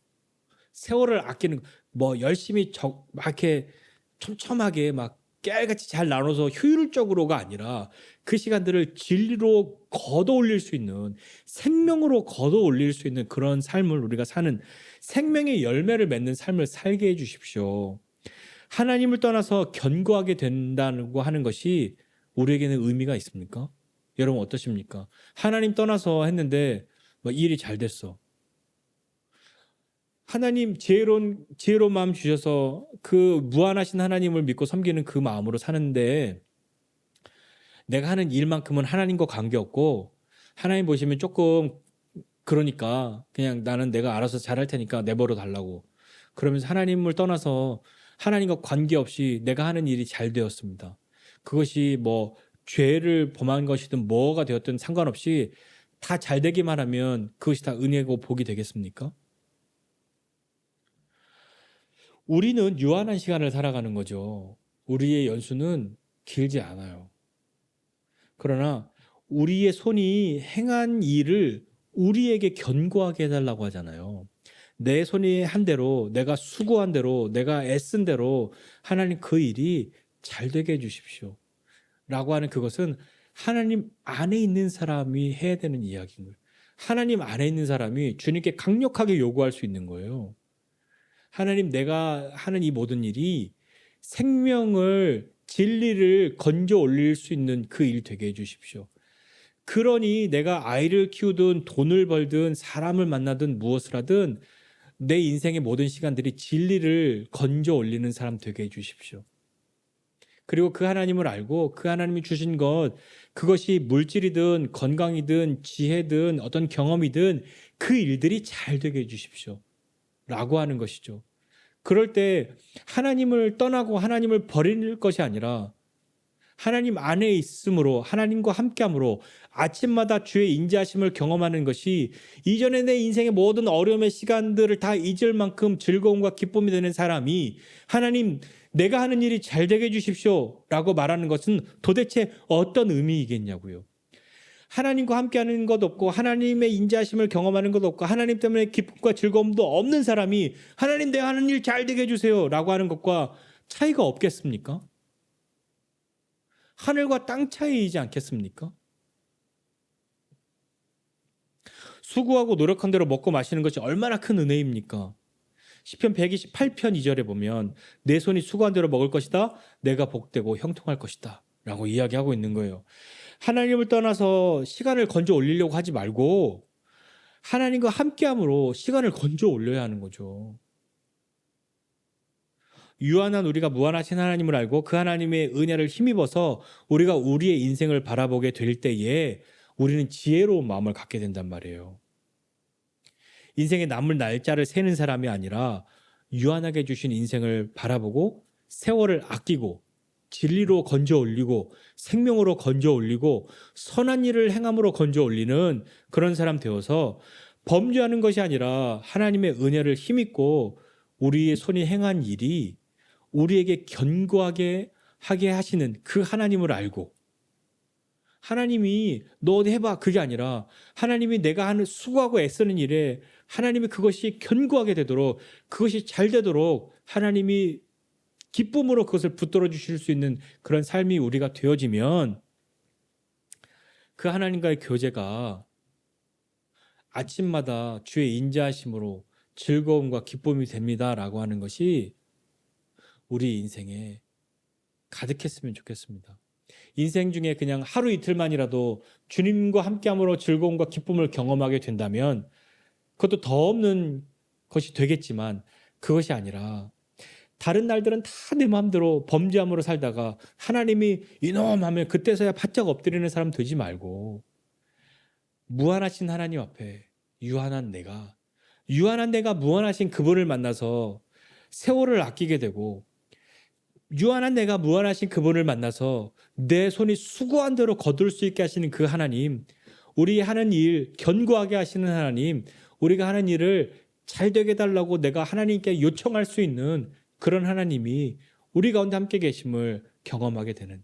세월을 아끼는 뭐 열심히 막 이렇게 촘촘하게 막 깨알같이 잘 나눠서 효율적으로가 아니라 그 시간들을 진리로 걷어 올릴 수 있는 생명으로 걷어 올릴 수 있는 그런 삶을 우리가 사는 생명의 열매를 맺는 삶을 살게 해 주십시오. 하나님을 떠나서 견고하게 된다고 하는 것이 우리에게는 의미가 있습니까? 여러분 어떠십니까? 하나님 떠나서 했는데 일이 잘 됐어. 하나님 지혜로운 마음 주셔서 그 무한하신 하나님을 믿고 섬기는 그 마음으로 사는데 내가 하는 일만큼은 하나님과 관계없고 하나님 보시면 조금 그러니까 그냥 나는 내가 알아서 잘할 테니까 내버려 달라고 그러면서 하나님을 떠나서 하나님과 관계없이 내가 하는 일이 잘 되었습니다. 그것이 뭐 죄를 범한 것이든 뭐가 되었든 상관없이 다 잘 되기만 하면 그것이 다 은혜고 복이 되겠습니까? 우리는 유한한 시간을 살아가는 거죠. 우리의 연수는 길지 않아요. 그러나 우리의 손이 행한 일을 우리에게 견고하게 해달라고 하잖아요. 내 손이 한 대로, 내가 수고한 대로, 내가 애쓴 대로 하나님 그 일이 잘 되게 해주십시오. 라고 하는 그것은 하나님 안에 있는 사람이 해야 되는 이야기인 거예요. 하나님 안에 있는 사람이 주님께 강력하게 요구할 수 있는 거예요. 하나님 내가 하는 이 모든 일이 생명을 진리를 건져 올릴 수 있는 그 일 되게 해주십시오. 그러니 내가 아이를 키우든 돈을 벌든 사람을 만나든 무엇을 하든 내 인생의 모든 시간들이 진리를 건져 올리는 사람 되게 해주십시오. 그리고 그 하나님을 알고 그 하나님이 주신 것, 그것이 물질이든 건강이든 지혜든 어떤 경험이든 그 일들이 잘 되게 해주십시오. 라고 하는 것이죠. 그럴 때 하나님을 떠나고 하나님을 버릴 것이 아니라 하나님 안에 있음으로, 하나님과 함께함으로 아침마다 주의 인자하심을 경험하는 것이 이전에 내 인생의 모든 어려움의 시간들을 다 잊을 만큼 즐거움과 기쁨이 되는 사람이 하나님 내가 하는 일이 잘 되게 해주십시오 라고 말하는 것은 도대체 어떤 의미이겠냐고요. 하나님과 함께하는 것 없고 하나님의 인자하심을 경험하는 것 없고 하나님 때문에 기쁨과 즐거움도 없는 사람이 하나님 내가 하는 일 잘 되게 해주세요 라고 하는 것과 차이가 없겠습니까? 하늘과 땅 차이이지 않겠습니까? 수고하고 노력한 대로 먹고 마시는 것이 얼마나 큰 은혜입니까? 시편 128편 2절에 보면 내 손이 수고한 대로 먹을 것이다. 내가 복되고 형통할 것이다. 라고 이야기하고 있는 거예요. 하나님을 떠나서 시간을 건져 올리려고 하지 말고 하나님과 함께함으로 시간을 건져 올려야 하는 거죠. 유한한 우리가 무한하신 하나님을 알고 그 하나님의 은혜를 힘입어서 우리가 우리의 인생을 바라보게 될 때에 우리는 지혜로운 마음을 갖게 된단 말이에요. 인생의 남을 날짜를 세는 사람이 아니라 유한하게 주신 인생을 바라보고 세월을 아끼고 진리로 건져 올리고 생명으로 건져 올리고 선한 일을 행함으로 건져 올리는 그런 사람 되어서 범죄하는 것이 아니라 하나님의 은혜를 힘입고 우리의 손이 행한 일이 우리에게 견고하게 하게 하시는 그 하나님을 알고 하나님이 너 어디 해봐 그게 아니라 하나님이 내가 하는 수고하고 애쓰는 일에 하나님이 그것이 견고하게 되도록 그것이 잘 되도록 하나님이 기쁨으로 그것을 붙들어 주실 수 있는 그런 삶이 우리가 되어지면 그 하나님과의 교제가 아침마다 주의 인자하심으로 즐거움과 기쁨이 됩니다라고 하는 것이 우리 인생에 가득했으면 좋겠습니다. 인생 중에 그냥 하루 이틀만이라도 주님과 함께함으로 즐거움과 기쁨을 경험하게 된다면 그것도 더 없는 것이 되겠지만 그것이 아니라 다른 날들은 다 내 마음대로 범죄함으로 살다가 하나님이 이놈 하면 그때서야 바짝 엎드리는 사람 되지 말고 무한하신 하나님 앞에 유한한 내가 무한하신 그분을 만나서 세월을 아끼게 되고 유한한 내가 무한하신 그분을 만나서 내 손이 수고한 대로 거둘 수 있게 하시는 그 하나님, 우리 하는 일 견고하게 하시는 하나님, 우리가 하는 일을 잘 되게 해달라고 내가 하나님께 요청할 수 있는 그런 하나님이 우리 가운데 함께 계심을 경험하게 되는,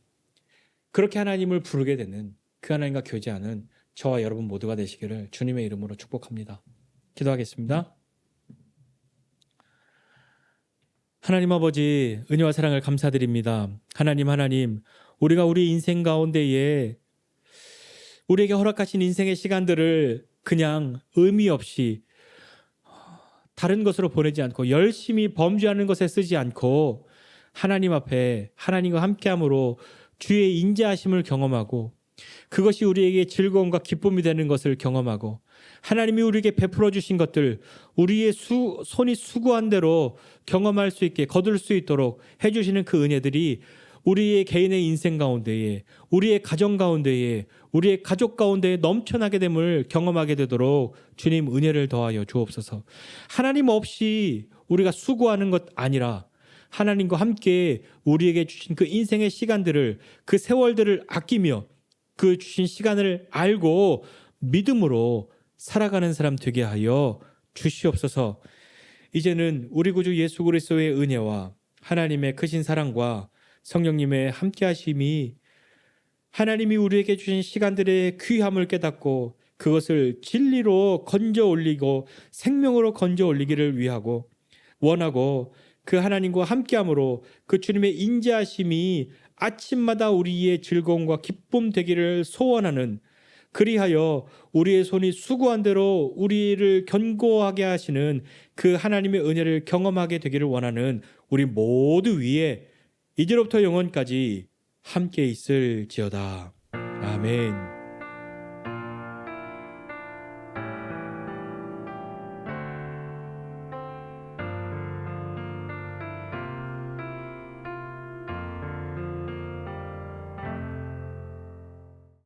그렇게 하나님을 부르게 되는 그 하나님과 교제하는 저와 여러분 모두가 되시기를 주님의 이름으로 축복합니다. 기도하겠습니다. 하나님 아버지, 은혜와 사랑을 감사드립니다. 하나님, 우리가 우리 인생 가운데에 우리에게 허락하신 인생의 시간들을 그냥 의미 없이 다른 것으로 보내지 않고 열심히 범죄하는 것에 쓰지 않고 하나님 앞에 하나님과 함께함으로 주의 인자하심을 경험하고 그것이 우리에게 즐거움과 기쁨이 되는 것을 경험하고 하나님이 우리에게 베풀어 주신 것들 우리의 손이 수고한 대로 경험할 수 있게 거둘 수 있도록 해주시는 그 은혜들이 우리의 개인의 인생 가운데에 우리의 가정 가운데에 우리의 가족 가운데에 넘쳐나게 됨을 경험하게 되도록 주님 은혜를 더하여 주옵소서. 하나님 없이 우리가 수고하는 것 아니라 하나님과 함께 우리에게 주신 그 인생의 시간들을 그 세월들을 아끼며 그 주신 시간을 알고 믿음으로 살아가는 사람 되게 하여 주시옵소서. 이제는 우리 구주 예수 그리스도의 은혜와 하나님의 크신 사랑과 성령님의 함께하심이 하나님이 우리에게 주신 시간들의 귀함을 깨닫고 그것을 진리로 건져 올리고 생명으로 건져 올리기를 위하고 원하고 그 하나님과 함께함으로 그 주님의 인자하심이 아침마다 우리의 즐거움과 기쁨 되기를 소원하는, 그리하여 우리의 손이 수고한 대로 우리를 견고하게 하시는 그 하나님의 은혜를 경험하게 되기를 원하는 우리 모두 위에 이제로부터 영원까지 함께 있을지어다. 아멘.